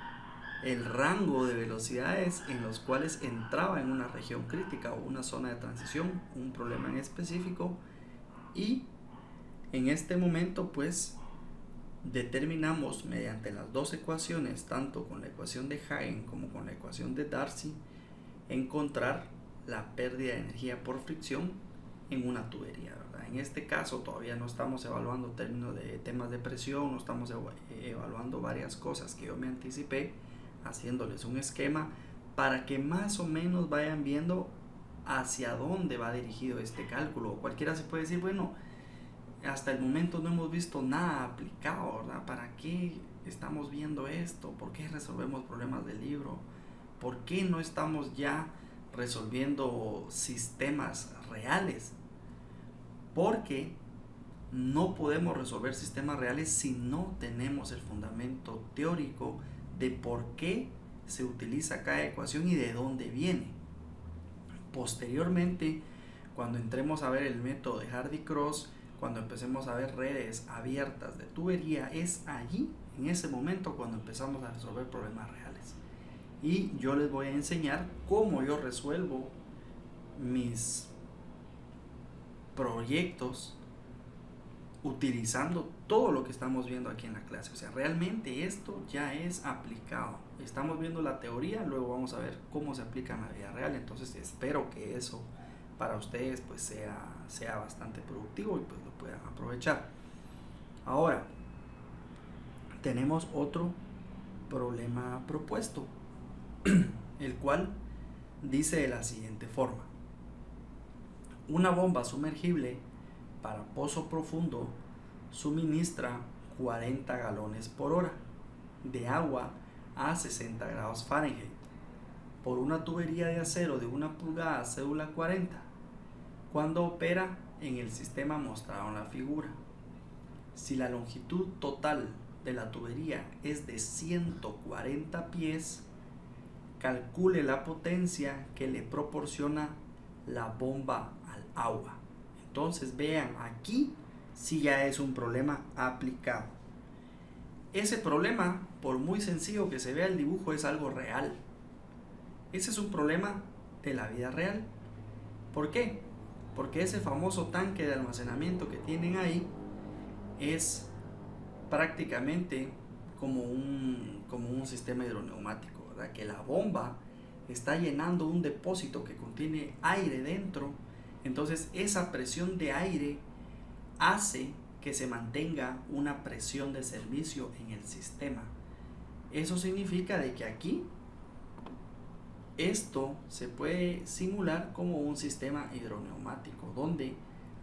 el rango de velocidades en los cuales entraba en una región crítica o una zona de transición, un problema en específico, y en este momento pues determinamos mediante las dos ecuaciones, tanto con la ecuación de Hagen como con la ecuación de Darcy, encontrar la pérdida de energía por fricción en una tubería, ¿verdad? En este caso todavía no estamos evaluando términos de temas de presión, no estamos evaluando varias cosas que yo me anticipé haciéndoles un esquema para que más o menos vayan viendo hacia dónde va dirigido este cálculo. Cualquiera se puede decir, bueno, hasta el momento no hemos visto nada aplicado, ¿verdad? ¿Para qué estamos viendo esto? ¿Por qué resolvemos problemas del libro? ¿Por qué no estamos ya resolviendo sistemas reales? Porque no podemos resolver sistemas reales si no tenemos el fundamento teórico de por qué se utiliza cada ecuación y de dónde viene. Posteriormente, cuando entremos a ver el método de Hardy-Cross, cuando empecemos a ver redes abiertas de tubería, es allí, en ese momento, cuando empezamos a resolver problemas reales. Y yo les voy a enseñar cómo yo resuelvo mis proyectos utilizando todo lo que estamos viendo aquí en la clase. O sea, realmente esto ya es aplicado. Estamos viendo la teoría, luego vamos a ver cómo se aplica en la vida real. Entonces espero que eso para ustedes pues sea bastante productivo y pues lo puedan aprovechar. Ahora tenemos otro problema propuesto, el cual dice de la siguiente forma: una bomba sumergible para pozo profundo suministra 40 galones por hora de agua a 60 grados Fahrenheit por una tubería de acero de 1 pulgada cédula 40 cuando opera en el sistema mostrado en la figura. Si la longitud total de la tubería es de 140 pies, calcule la potencia que le proporciona la bomba al agua. Entonces vean, aquí sí ya es un problema aplicado. Ese problema, por muy sencillo que se vea el dibujo, es algo real. Ese es un problema de la vida real. ¿Por qué? Porque ese famoso tanque de almacenamiento que tienen ahí es prácticamente como un sistema hidroneumático, ¿verdad? Que la bomba está llenando un depósito que contiene aire dentro. Entonces esa presión de aire hace que se mantenga una presión de servicio en el sistema. Eso significa de que aquí esto se puede simular como un sistema hidroneumático donde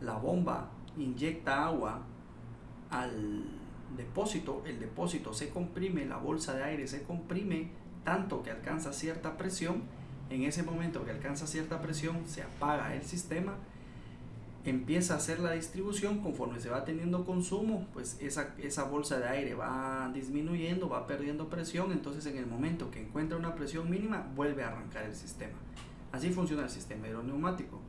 la bomba inyecta agua al depósito, el depósito se comprime, la bolsa de aire se comprime tanto que alcanza cierta presión. En ese momento que alcanza cierta presión se apaga el sistema, empieza a hacer la distribución. Conforme se va teniendo consumo, pues esa bolsa de aire va disminuyendo, va perdiendo presión. Entonces en el momento que encuentra una presión mínima, vuelve a arrancar el sistema. Así funciona el sistema hidroneumático.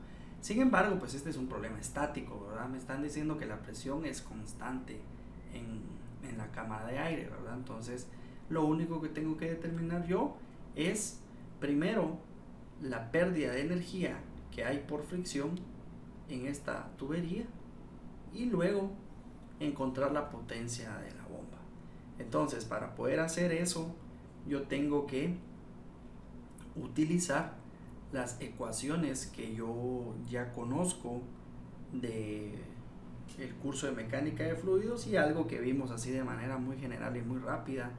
Sin embargo, pues este es un problema estático, ¿verdad? Me están diciendo que la presión es constante en la cámara de aire, ¿verdad? Entonces, lo único que tengo que determinar yo es, primero, la pérdida de energía que hay por fricción en esta tubería y luego encontrar la potencia de la bomba. Entonces, para poder hacer eso, yo tengo que utilizar las ecuaciones que yo ya conozco de el curso de mecánica de fluidos y algo que vimos así de manera muy general y muy rápida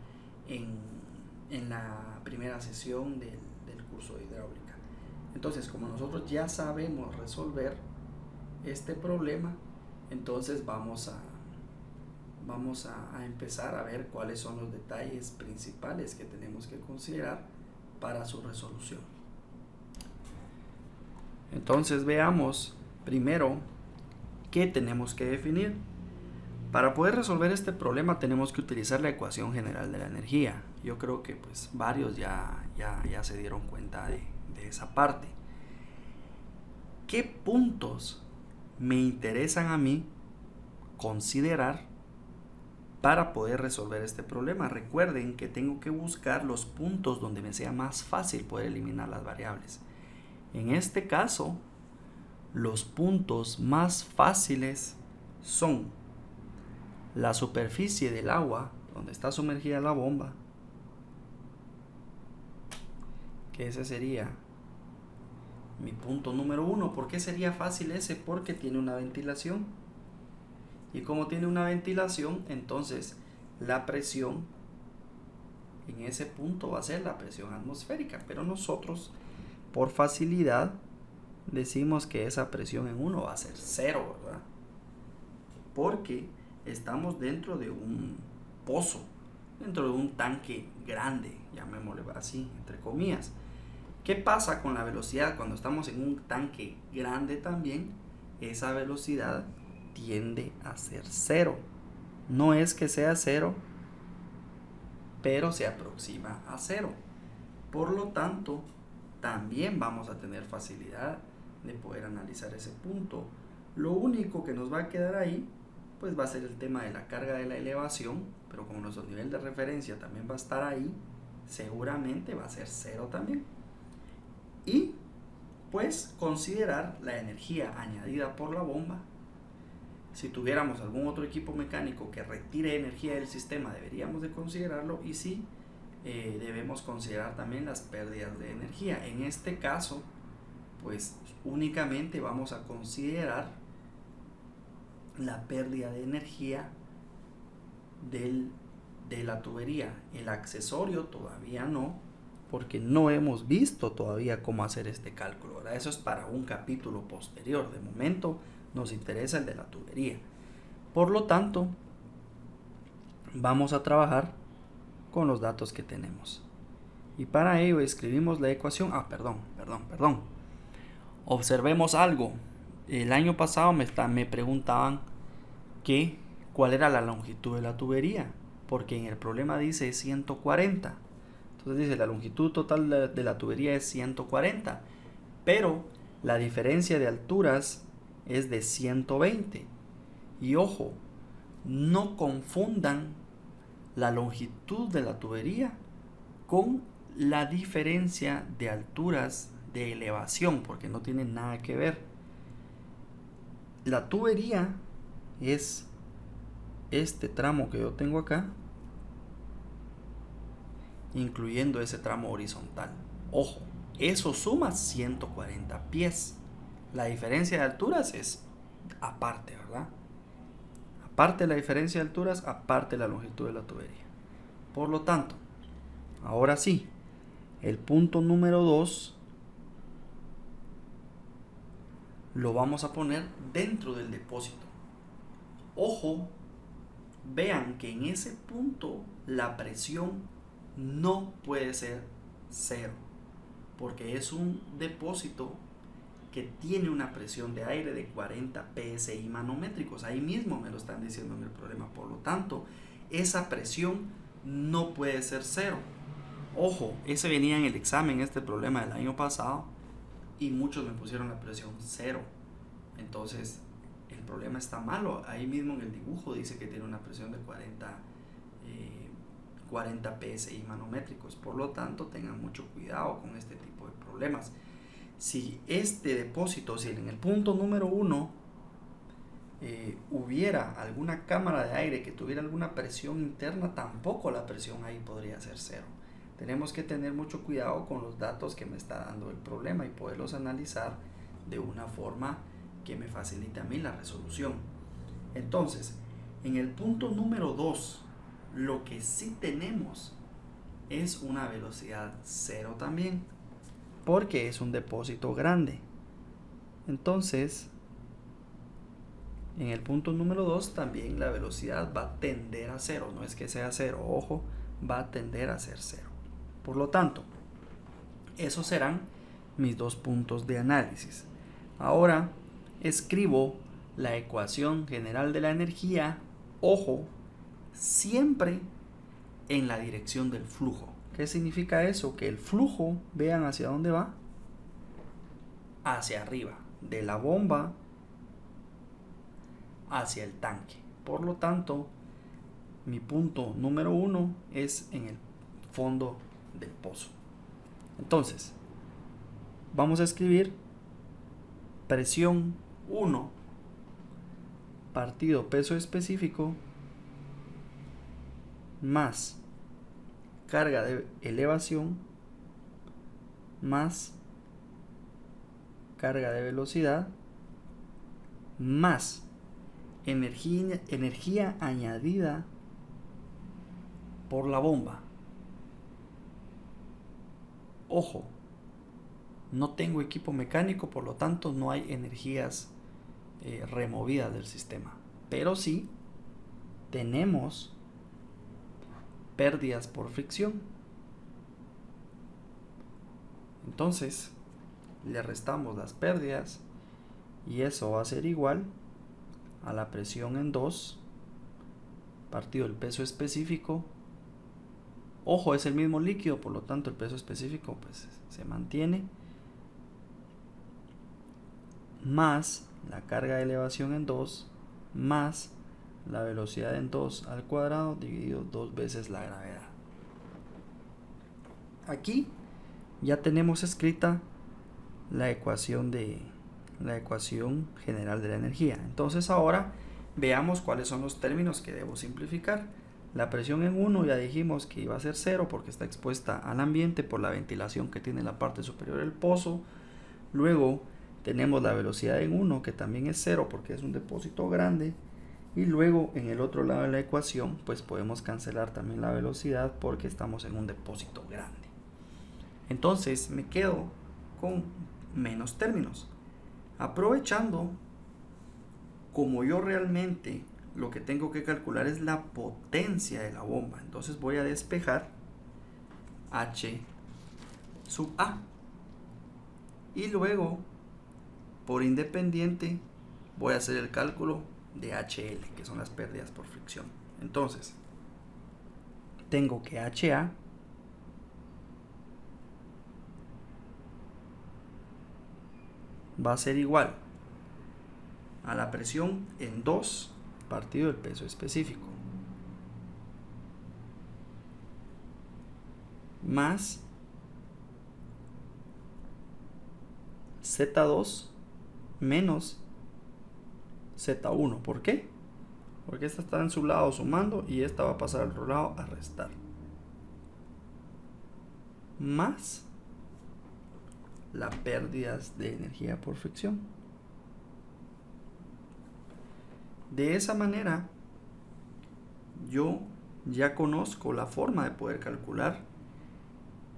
en la primera sesión del curso de hidráulica. Entonces, como nosotros ya sabemos resolver este problema, entonces vamos a empezar a ver cuáles son los detalles principales que tenemos que considerar para su resolución. Entonces veamos primero qué tenemos que definir. Para poder resolver este problema tenemos que utilizar la ecuación general de la energía. Yo creo que pues varios ya se dieron cuenta de esa parte. ¿Qué puntos me interesan a mí considerar para poder resolver este problema? Recuerden que tengo que buscar los puntos donde me sea más fácil poder eliminar las variables. En este caso, los puntos más fáciles son la superficie del agua donde está sumergida la bomba, que ese sería mi punto número 1. ¿Por qué sería fácil ese? Porque tiene una ventilación. Y como tiene una ventilación, entonces la presión en ese punto va a ser la presión atmosférica. Pero nosotros, por facilidad, decimos que esa presión en 1 va a ser 0, ¿verdad? Porque estamos dentro de un pozo, dentro de un tanque grande, llamémosle así, entre comillas. ¿Qué pasa con la velocidad cuando estamos en un tanque grande también? Esa velocidad tiende a ser 0. No es que sea 0, pero se aproxima a 0. Por lo tanto, también vamos a tener facilidad de poder analizar ese punto. Lo único que nos va a quedar ahí, pues va a ser el tema de la carga de la elevación, pero como nuestro nivel de referencia también va a estar ahí, seguramente va a ser 0 también. Y pues considerar la energía añadida por la bomba. Si tuviéramos algún otro equipo mecánico que retire energía del sistema, deberíamos de considerarlo, y sí, debemos considerar también las pérdidas de energía. En este caso, pues únicamente vamos a considerar la pérdida de energía de la tubería. El accesorio todavía no, porque no hemos visto todavía cómo hacer este cálculo, ¿verdad? Eso es para un capítulo posterior. De momento nos interesa el de la tubería. Por lo tanto, vamos a trabajar con los datos que tenemos. Y para ello escribimos la ecuación. Perdón. Observemos algo. El año pasado me preguntaban cuál era la longitud de la tubería, porque en el problema dice 140. Entonces dice la longitud total de la tubería es 140, pero la diferencia de alturas es de 120. Y ojo, no confundan la longitud de la tubería con la diferencia de alturas de elevación, porque no tienen nada que ver. La tubería es este tramo que yo tengo acá, incluyendo ese tramo horizontal. Ojo, eso suma 140 pies. La diferencia de alturas es aparte, ¿verdad? Aparte la diferencia de alturas, aparte la longitud de la tubería. Por lo tanto, ahora sí, el punto número 2 lo vamos a poner dentro del depósito. Ojo, vean que en ese punto la presión no puede ser 0, porque es un depósito que tiene una presión de aire de 40 psi manométricos. Ahí mismo me lo están diciendo en el problema. Por lo tanto, esa presión no puede ser 0. Ojo, ese venía en el examen, este problema del año pasado, y muchos me pusieron la presión 0. Entonces, el problema está malo. Ahí mismo en el dibujo dice que tiene una presión de 40 psi manométricos. Por lo tanto, tengan mucho cuidado con este tipo de problemas. Si este depósito, si en el punto número 1 hubiera alguna cámara de aire que tuviera alguna presión interna, tampoco la presión ahí podría ser cero. Tenemos que tener mucho cuidado con los datos que me está dando el problema y poderlos analizar de una forma que me facilite a mí la resolución. Entonces, en el punto número 2, lo que sí tenemos es una velocidad cero también, porque es un depósito grande. Entonces, en el punto número 2 también la velocidad va a tender a cero. No es que sea cero, ojo, va a tender a ser cero. Por lo tanto, esos serán mis dos puntos de análisis. Ahora escribo la ecuación general de la energía, ojo, siempre en la dirección del flujo. ¿Qué significa eso? Que el flujo, vean hacia dónde va, hacia arriba, de la bomba hacia el tanque. Por lo tanto, mi punto número 1 es en el fondo del pozo. Entonces, vamos a escribir presión 1 partido peso específico más carga de elevación más carga de velocidad más energía añadida por la bomba. Ojo, no tengo equipo mecánico, por lo tanto no hay energías removidas del sistema, pero sí tenemos pérdidas por fricción. Entonces le restamos las pérdidas y eso va a ser igual a la presión en 2 partido el peso específico. Ojo, es el mismo líquido, por lo tanto el peso específico pues se mantiene, más la carga de elevación en 2 más la velocidad en 2 al cuadrado dividido 2 veces la gravedad. Aquí ya tenemos escrita la ecuación general de la energía. Entonces ahora veamos cuáles son los términos que debo simplificar. La presión en 1 ya dijimos que iba a ser 0 porque está expuesta al ambiente por la ventilación que tiene la parte superior del pozo. Luego tenemos la velocidad en 1 que también es 0 porque es un depósito grande. Y luego en el otro lado de la ecuación pues podemos cancelar también la velocidad porque estamos en un depósito grande. Entonces me quedo con menos términos. Aprovechando, como yo realmente lo que tengo que calcular es la potencia de la bomba, entonces voy a despejar H sub A y luego por independiente voy a hacer el cálculo de HL, que son las pérdidas por fricción. Entonces tengo que HA va a ser igual a la presión en 2 partido el peso específico más Z2 menos Z1. ¿Por qué? Porque esta está en su lado sumando y esta va a pasar al otro lado a restar. Más las pérdidas de energía por fricción. De esa manera, yo ya conozco la forma de poder calcular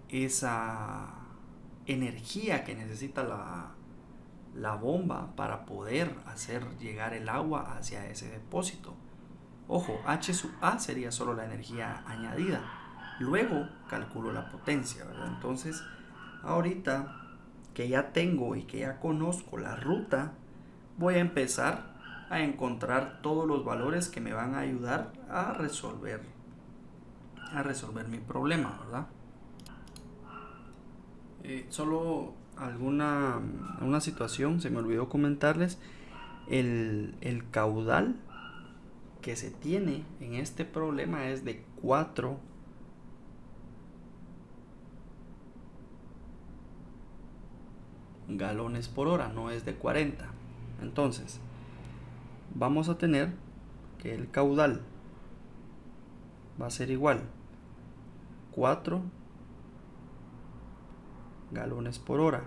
esa energía que necesita la bomba para poder hacer llegar el agua hacia ese depósito. Ojo, H sub A sería solo la energía añadida. Luego calculo la potencia, ¿verdad? Entonces, ahorita que ya tengo y que ya conozco la ruta, voy a empezar a encontrar todos los valores que me van a ayudar a resolver mi problema, ¿verdad? Solo una situación, se me olvidó comentarles. El caudal que se tiene en este problema es de 4 galones por hora, no es de 40. Entonces, vamos a tener que el caudal va a ser igual 4 galones por hora.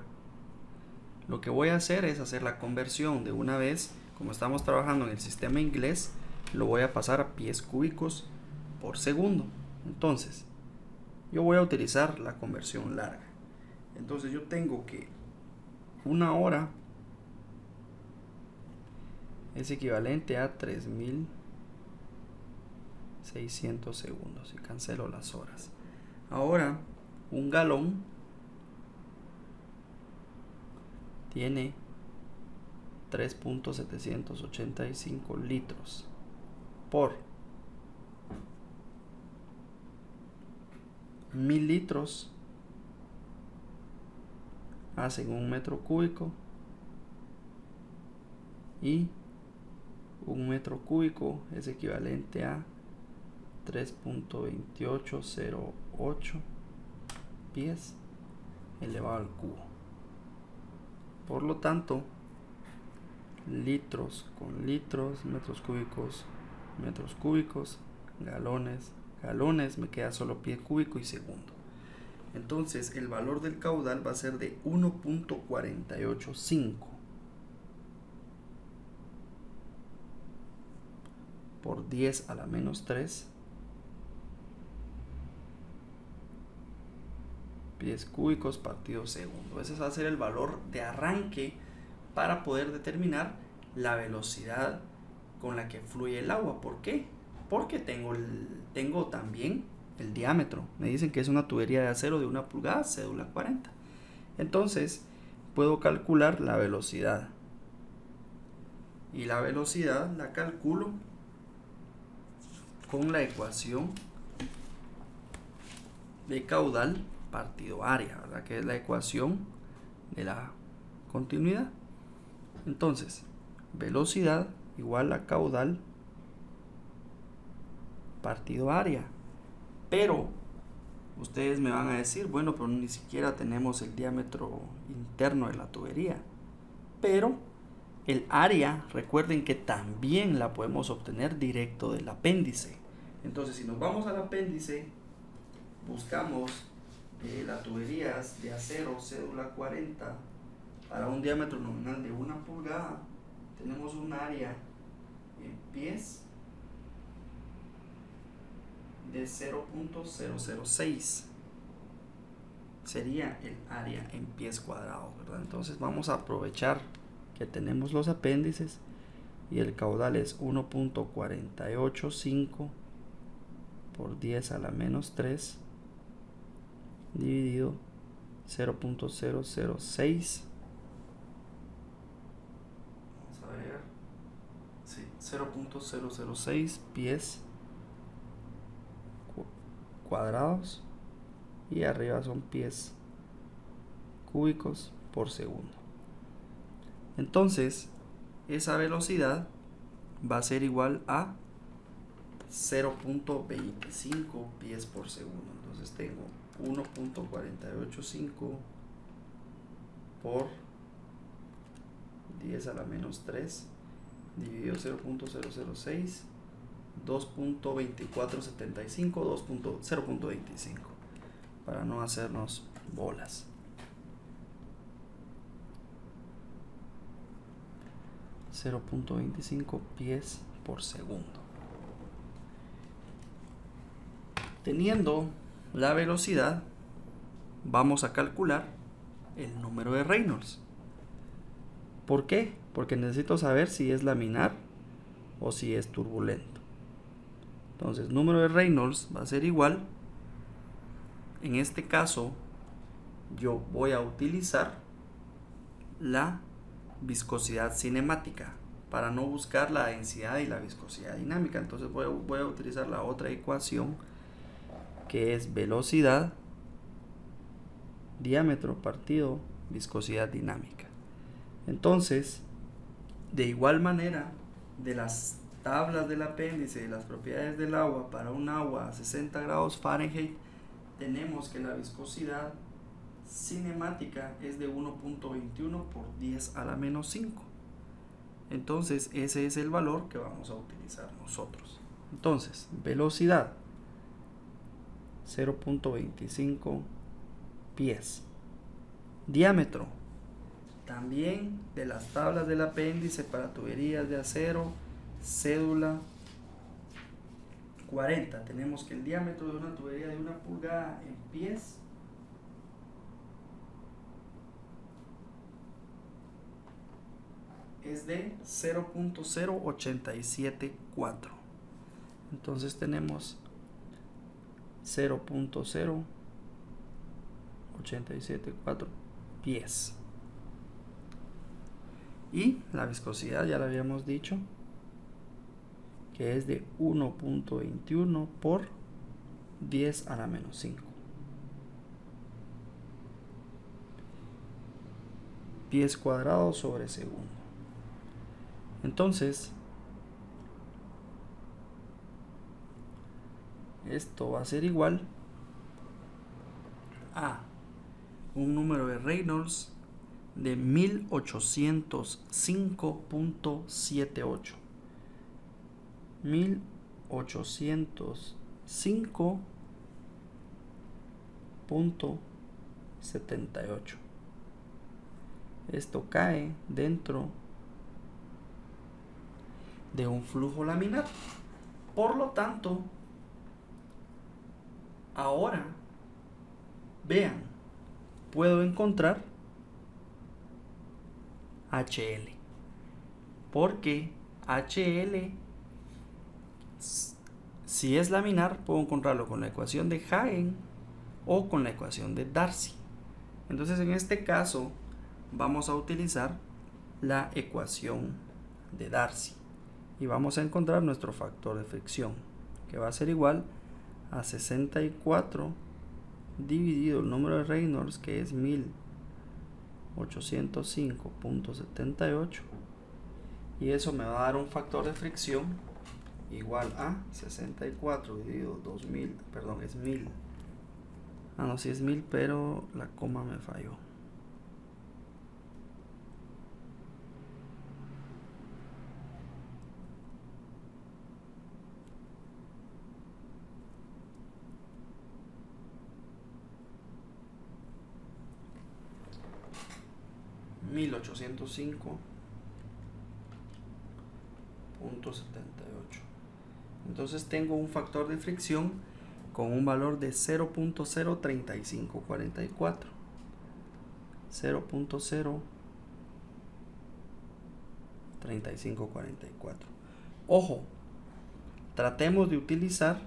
Lo que voy a hacer es hacer la conversión de una vez. Como estamos trabajando en el sistema inglés, lo voy a pasar a pies cúbicos por segundo. Entonces, yo voy a utilizar la conversión larga. Entonces yo tengo que una hora es equivalente a 3600 segundos y cancelo las horas. Ahora, un galón tiene 3.785 litros por 1000 litros hacen 1 metro cúbico, y 1 metro cúbico es equivalente a 3.2808 pies elevado al cubo. Por lo tanto, litros con litros, metros cúbicos, galones, me queda solo pie cúbico y segundo. Entonces el valor del caudal va a ser de 1.485 por 10 a la menos 3 pies cúbicos partido segundo. Ese va a ser el valor de arranque para poder determinar la velocidad con la que fluye el agua. ¿Por qué? Porque tengo también el diámetro. Me dicen que es una tubería de acero de 1 pulgada, cédula 40. Entonces puedo calcular la velocidad, y la velocidad la calculo con la ecuación de caudal partido área, ¿verdad? Que es la ecuación de la continuidad. Entonces, velocidad igual a caudal partido área. Pero ustedes me van a decir, bueno, pero ni siquiera tenemos el diámetro interno de la tubería. Pero el área, recuerden que también la podemos obtener directo del apéndice. Entonces, si nos vamos al apéndice, buscamos la tubería de acero cédula 40 para un diámetro nominal de 1 pulgada. Tenemos un área en pies de 0.006. Sería el área en pies cuadrados, ¿verdad? Entonces vamos a aprovechar que tenemos los apéndices, y el caudal es 1.485 por 10 a la menos 3 dividido 0.006. Vamos a ver. Sí, 0.006 pies cuadrados, y arriba son pies cúbicos por segundo. Entonces esa velocidad va a ser igual a 0.25 pies por segundo. Entonces tengo 1.485 por 10 a la menos 3 dividido 0.006, 2.2475, 0.25, para no hacernos bolas. 0.25 pies por segundo. Teniendo la velocidad, vamos a calcular el número de Reynolds. ¿Por qué? Porque necesito saber si es laminar o si es turbulento. Entonces, número de Reynolds va a ser igual. En este caso, yo voy a utilizar la viscosidad cinemática para no buscar la densidad y la viscosidad dinámica. Entonces voy a utilizar la otra ecuación, que es velocidad diámetro partido viscosidad dinámica. Entonces De igual manera, de las tablas del apéndice de las propiedades del agua para un agua a 60 grados Fahrenheit, tenemos que la viscosidad cinemática es de 1.21 por 10 a la menos 5. Entonces ese es el valor que vamos a utilizar nosotros. Entonces, velocidad 0.25 pies. Diámetro también de las tablas del apéndice para tuberías de acero, cédula 40. Tenemos que el diámetro de una tubería de 1 pulgada en pies es de 0.0874. Entonces tenemos 0.0874 pies. Y la viscosidad ya la habíamos dicho, que es de 1.21 por 10 a la menos 5. Pies cuadrados sobre segundo. Entonces, esto va a ser igual a un número de Reynolds de 1805.78. 1805.78. Esto cae dentro de un flujo laminar. Por lo tanto, ahora vean, puedo encontrar HL, porque HL, si es laminar, puedo encontrarlo con la ecuación de Hagen o con la ecuación de Darcy. Entonces en este caso vamos a utilizar la ecuación de Darcy y vamos a encontrar nuestro factor de fricción, que va a ser igual a 64 dividido el número de Reynolds, que es 1805.78, y eso me va a dar un factor de fricción igual a 64 dividido 2000, perdón, es 1000. No, sí es 1000, pero la coma me falló. $1805.78. Entonces tengo un factor de fricción con un valor de 0.03544. 0.03544. Ojo, tratemos de utilizar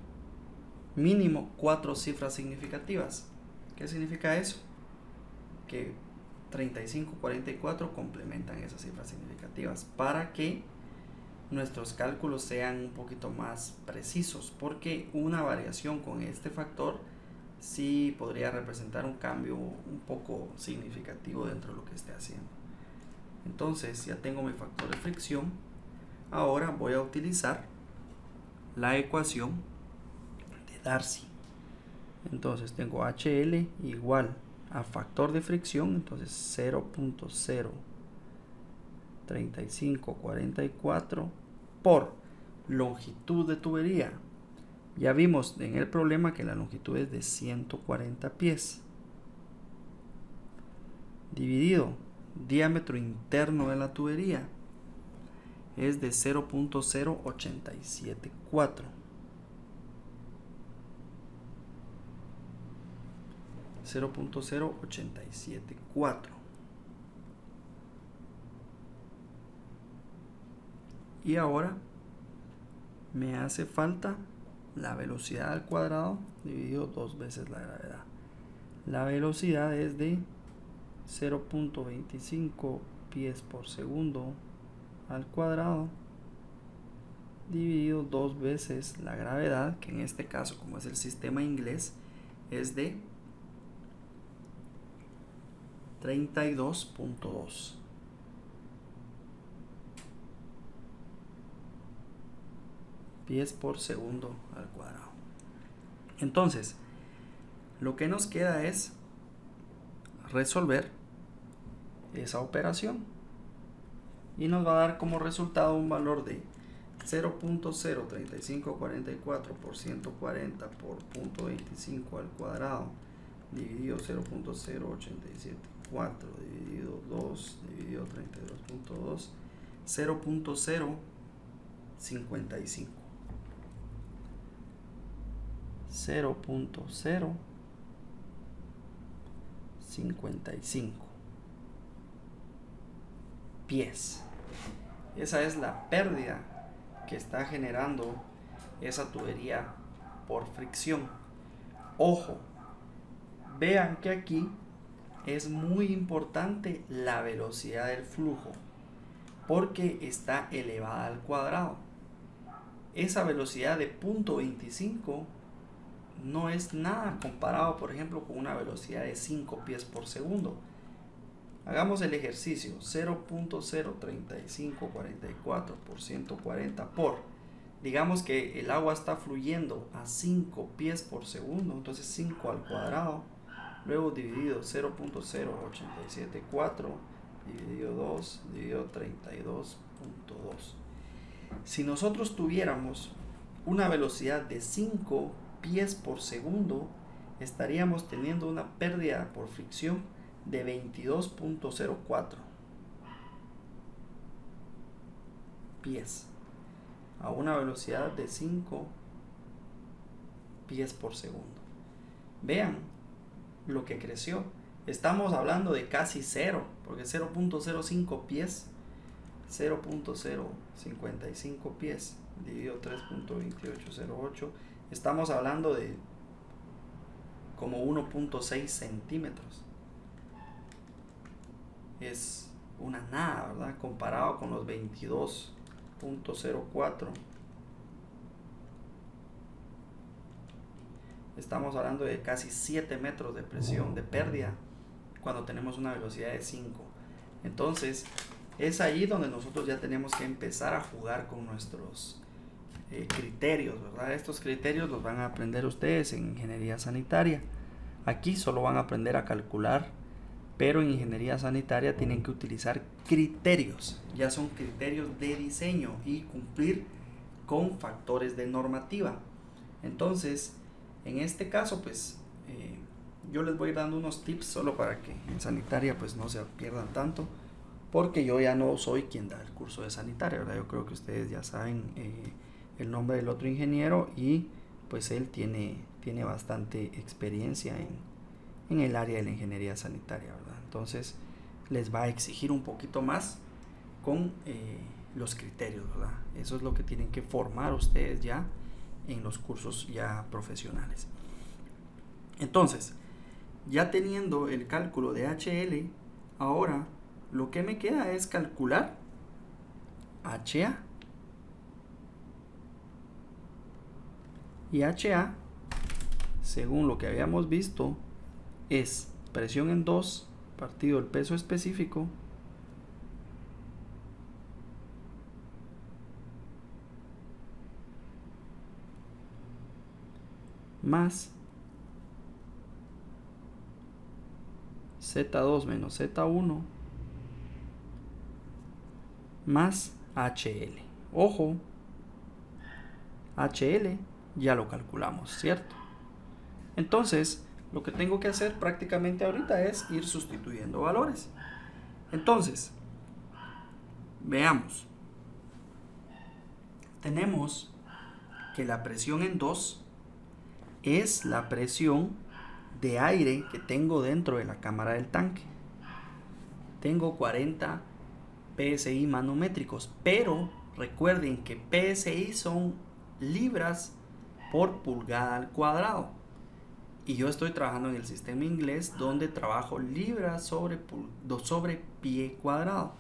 mínimo 4 cifras significativas. ¿Qué significa eso? Que 35, 44 complementan esas cifras significativas para que nuestros cálculos sean un poquito más precisos, porque una variación con este factor sí podría representar un cambio un poco significativo dentro de lo que esté haciendo. Entonces ya tengo mi factor de fricción. Ahora voy a utilizar la ecuación de Darcy. Entonces tengo HL igual a factor de fricción, entonces 0.03544 por longitud de tubería. Ya vimos en el problema que la longitud es de 140 pies, dividido diámetro interno de la tubería es de 0.0874. 0.0874. Y ahora me hace falta la velocidad al cuadrado dividido 2 veces la gravedad. La velocidad es de 0.25 pies por segundo al cuadrado dividido 2 veces la gravedad, que en este caso, como es el sistema inglés, es de 32.2. pies por segundo al cuadrado. Entonces, lo que nos queda es resolver esa operación y nos va a dar como resultado un valor de 0.03544 por 140 por 0.25 al cuadrado dividido 0.0874 dividido 2 dividido 32.2, 0.055. 0.055 pies. Esa es la pérdida que está generando esa tubería por fricción. Ojo, vean que aquí es muy importante la velocidad del flujo porque está elevada al cuadrado. Esa velocidad de 0.25 no es nada comparado, por ejemplo, con una velocidad de 5 pies por segundo. Hagamos el ejercicio. 0.03544 por 140 por, digamos que el agua está fluyendo a 5 pies por segundo, entonces 5 al cuadrado, luego dividido 0.0874 dividido 2 dividido 32.2. Si nosotros tuviéramos una velocidad de 5 pies por segundo, estaríamos teniendo una pérdida por fricción de 22.04 pies a una velocidad de 5 pies por segundo. Vean lo que creció. Estamos hablando de casi cero, porque 0.05 pies, 0.055 pies dividido 3.2808, estamos hablando de como 1.6 centímetros. Es una nada, ¿verdad? Comparado con los 22.04. Estamos hablando de casi 7 metros de presión, de pérdida, cuando tenemos una velocidad de 5. Entonces, es ahí donde nosotros ya tenemos que empezar a jugar con nuestros criterios, ¿verdad? Estos criterios los van a aprender ustedes en ingeniería sanitaria. Aquí solo van a aprender a calcular, pero en ingeniería sanitaria tienen que utilizar criterios, ya son criterios de diseño y cumplir con factores de normativa. Entonces, en este caso, pues yo les voy dando unos tips solo para que en sanitaria pues no se pierdan tanto, porque yo ya no soy quien da el curso de sanitaria, ¿verdad? Yo creo que ustedes ya saben el nombre del otro ingeniero y pues él tiene bastante experiencia en el área de la ingeniería sanitaria, ¿verdad? Entonces les va a exigir un poquito más con los criterios, ¿verdad? Eso es lo que tienen que formar ustedes ya en los cursos ya profesionales. Entonces, ya teniendo el cálculo de HL, ahora lo que me queda es calcular HA. Y HA, según lo que habíamos visto, es presión en 2 partido el peso específico más Z2 menos Z1 más HL. Ojo, HL ya lo calculamos, ¿cierto? Entonces, lo que tengo que hacer prácticamente ahorita es ir sustituyendo valores. Entonces, veamos. Tenemos que la presión en 2 es la presión de aire que tengo dentro de la cámara del tanque. Tengo 40 PSI manométricos, pero recuerden que PSI son libras por pulgada al cuadrado. Y yo estoy trabajando en el sistema inglés donde trabajo libras sobre pie cuadrado.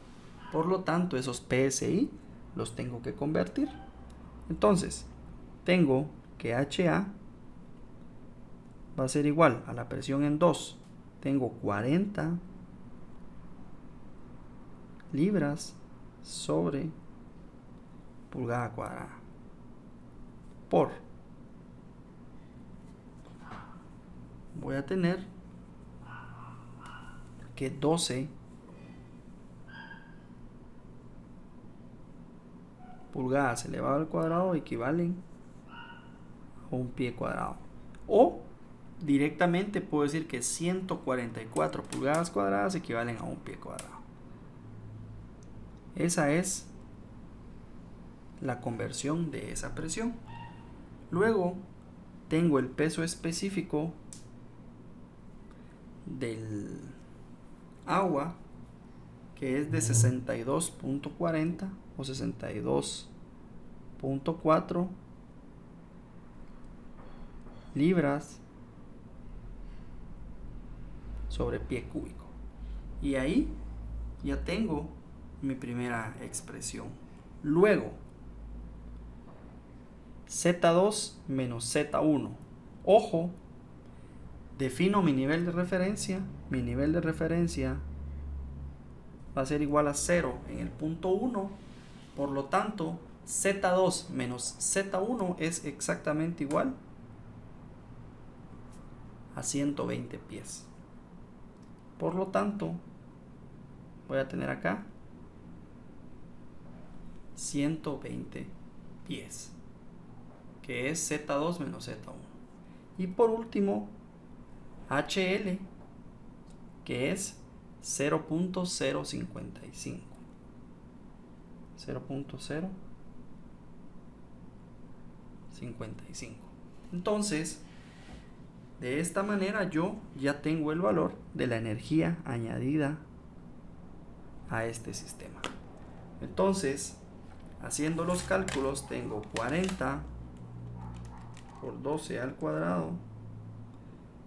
Por lo tanto, esos PSI los tengo que convertir. Entonces, tengo que HA va a ser igual a la presión en 2. Tengo 40 libras sobre pulgada cuadrada. por, voy a tener que 12 pulgadas elevado al cuadrado equivalen a un pie cuadrado. O directamente puedo decir que 144 pulgadas cuadradas equivalen a un pie cuadrado. Esa es la conversión de esa presión. Luego tengo el peso específico del agua, que es de 62.40 o 62.4 libras sobre pie cúbico. Y ahí ya tengo mi primera expresión. Luego, Z2 menos Z1. Ojo, defino mi nivel de referencia. Mi nivel de referencia va a ser igual a 0 en el punto 1. Por lo tanto, Z2 menos Z1 es exactamente igual a 120 pies. Por lo tanto, voy a tener acá 120 pies, que es Z2 menos Z1. Y por último, HL, que es 0.055. 0.055. Entonces, de esta manera yo ya tengo el valor de la energía añadida a este sistema. Entonces, haciendo los cálculos, tengo 40 por 12 al cuadrado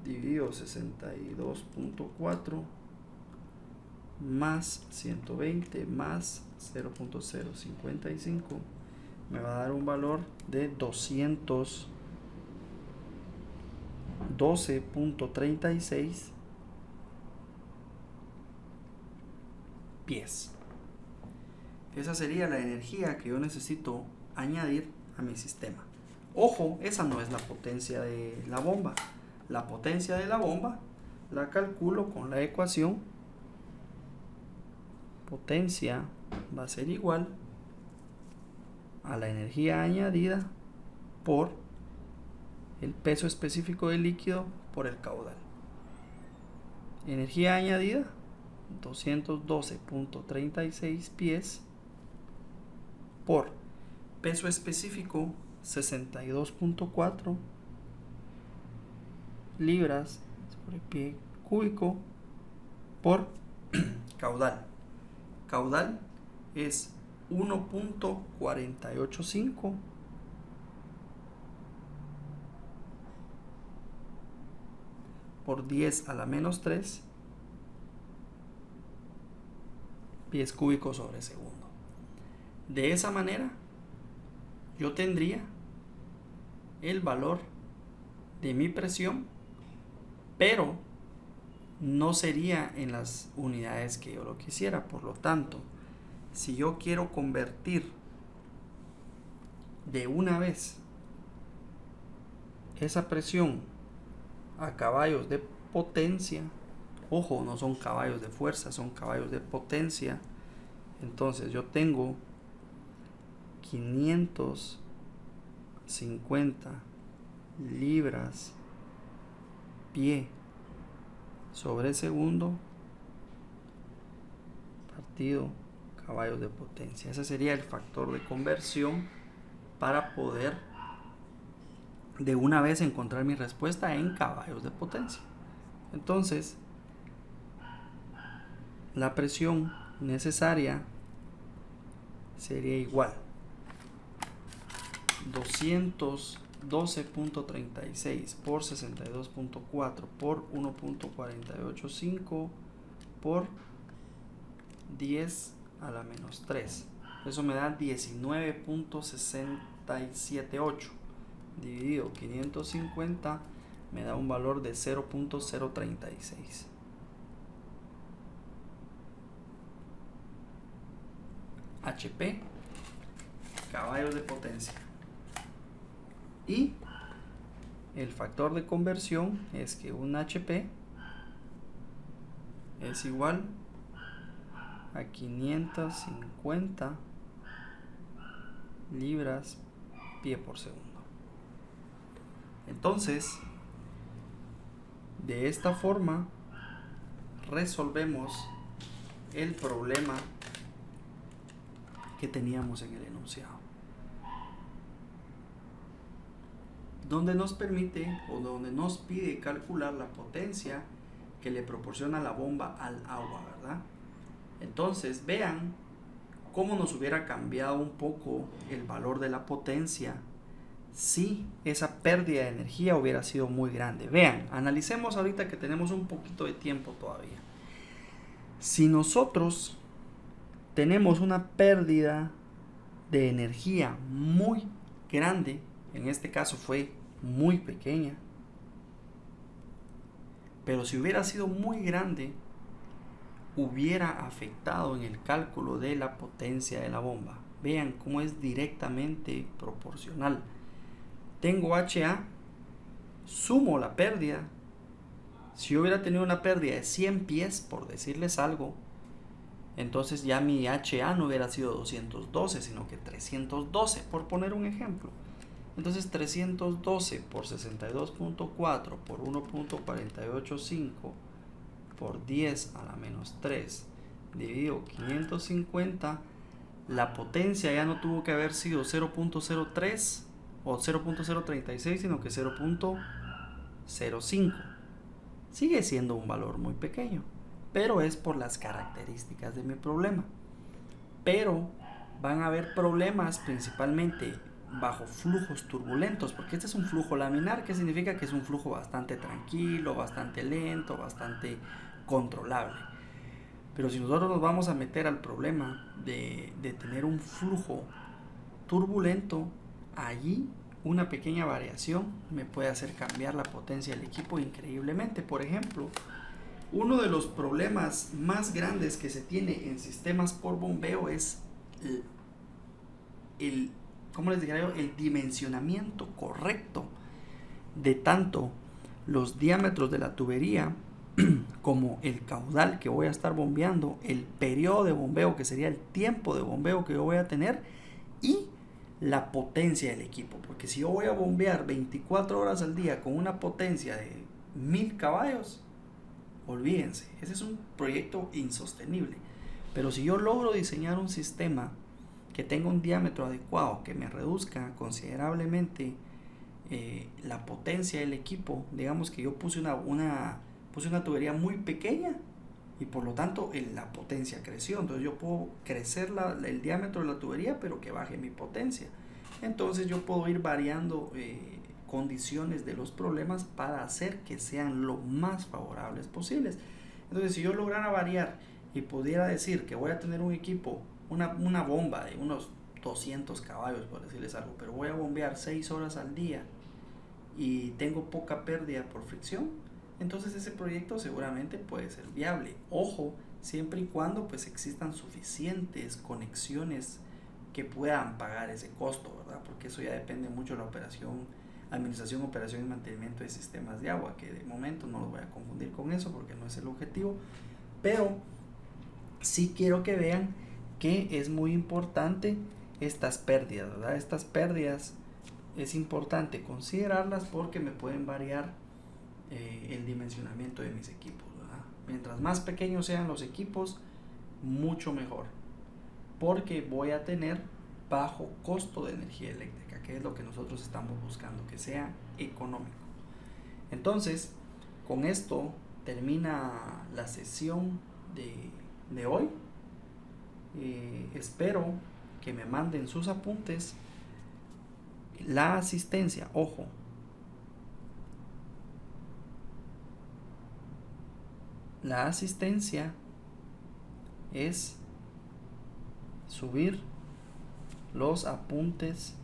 dividido 62.4 más 120 más 0.055 me va a dar un valor de 212.36 pies. Esa sería la energía que yo necesito añadir a mi sistema. Ojo, esa no es la potencia de la bomba. La potencia de la bomba la calculo con la ecuación. Potencia va a ser igual a la energía añadida por el peso específico del líquido por el caudal. Energía añadida 212.36 pies por peso específico 62.4 libras sobre pie cúbico por caudal. Caudal es 1.485 por 10 a la menos 3 pies cúbicos sobre segundo. De esa manera yo tendría el valor de mi presión, pero no sería en las unidades que yo lo quisiera. Por lo tanto, si yo quiero convertir de una vez esa presión a caballos de potencia, ojo, no son caballos de fuerza, son caballos de potencia, entonces yo tengo 550 libras pie sobre segundo partido caballos de potencia. Ese sería el factor de conversión para poder de una vez encontrar mi respuesta en caballos de potencia. Entonces, la presión necesaria sería igual 212.36 por 62.4 por 1.485 por 10 a la menos 3. Eso me da 19.678 dividido 550 me da un valor de 0.036. HP, caballos de potencia. Y el factor de conversión es que un HP es igual a 550 libras pie por segundo. Entonces, de esta forma resolvemos el problema que teníamos en el enunciado, donde nos permite o donde nos pide calcular la potencia que le proporciona la bomba al agua, ¿verdad? Entonces vean cómo nos hubiera cambiado un poco el valor de la potencia si esa pérdida de energía hubiera sido muy grande. Vean, analicemos ahorita que tenemos un poquito de tiempo todavía. Si nosotros tenemos una pérdida de energía muy grande, en este caso fue muy pequeña, pero si hubiera sido muy grande, hubiera afectado en el cálculo de la potencia de la bomba. Vean cómo es directamente proporcional. Tengo HA, sumo la pérdida. Si yo hubiera tenido una pérdida de 100 pies, por decirles algo, entonces ya mi HA no hubiera sido 212, sino que 312, por poner un ejemplo. Entonces 312 por 62.4 por 1.485 por 10 a la menos 3 dividido 550, la potencia ya no tuvo que haber sido 0.03 o 0.036, sino que 0.05. Sigue siendo un valor muy pequeño, pero es por las características de mi problema. Pero van a haber problemas principalmente bajo flujos turbulentos, porque este es un flujo laminar, que significa que es un flujo bastante tranquilo, bastante lento, bastante controlable. Pero si nosotros nos vamos a meter al problema de tener un flujo turbulento, allí una pequeña variación me puede hacer cambiar la potencia del equipo increíblemente. Por ejemplo, uno de los problemas más grandes que se tiene en sistemas por bombeo es ¿cómo les diría yo? El dimensionamiento correcto de tanto los diámetros de la tubería como el caudal que voy a estar bombeando, el periodo de bombeo, que sería el tiempo de bombeo que yo voy a tener, y la potencia del equipo. Porque si yo voy a bombear 24 horas al día con una potencia de 1000 caballos, olvídense, ese es un proyecto insostenible. Pero si yo logro diseñar un sistema que tenga un diámetro adecuado, que me reduzca considerablemente la potencia del equipo, digamos que yo puse una tubería muy pequeña y por lo tanto la potencia creció, entonces yo puedo crecer el diámetro de la tubería pero que baje mi potencia. Entonces yo puedo ir variando condiciones de los problemas para hacer que sean lo más favorables posibles. Entonces si yo lograra variar y pudiera decir que voy a tener un equipo, una bomba de unos 200 caballos, por decirles algo, pero voy a bombear 6 horas al día y tengo poca pérdida por fricción, entonces ese proyecto seguramente puede ser viable. Ojo, siempre y cuando pues existan suficientes conexiones que puedan pagar ese costo, ¿verdad? Porque eso ya depende mucho de la administración, operación y mantenimiento de sistemas de agua, que de momento no los voy a confundir con eso porque no es el objetivo, pero sí quiero que vean que es muy importante estas pérdidas, ¿verdad? Estas pérdidas es importante considerarlas porque me pueden variar el dimensionamiento de mis equipos, ¿verdad? Mientras más pequeños sean los equipos, mucho mejor, porque voy a tener bajo costo de energía eléctrica, que es lo que nosotros estamos buscando, que sea económico. Entonces, con esto termina la sesión de hoy. Espero que me manden sus apuntes. La asistencia, ojo, la asistencia es subir los apuntes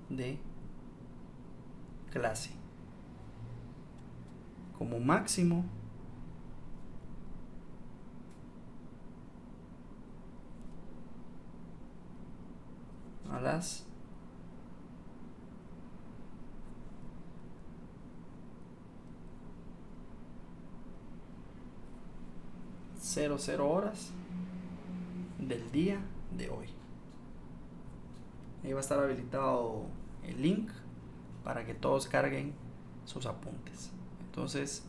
de clase. Como máximo a las 00 horas del día de hoy. Ahí va a estar habilitado el link para que todos carguen sus apuntes. Entonces,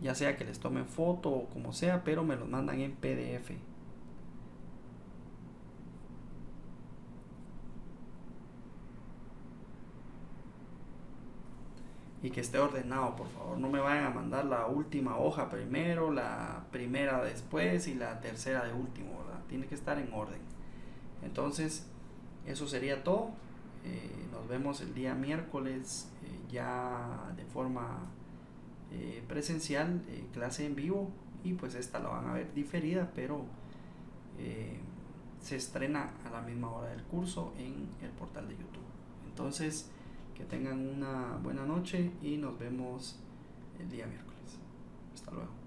ya sea que les tomen foto o como sea, pero me los mandan en PDF. Y que esté ordenado, por favor. No me vayan a mandar la última hoja primero, la primera después y la tercera de último, ¿verdad? Tiene que estar en orden. Entonces, eso sería todo. Nos vemos el día miércoles ya de forma presencial, clase en vivo. Y pues esta la van a ver diferida, pero se estrena a la misma hora del curso en el portal de YouTube. Entonces, que tengan una buena noche y nos vemos el día miércoles. Hasta luego.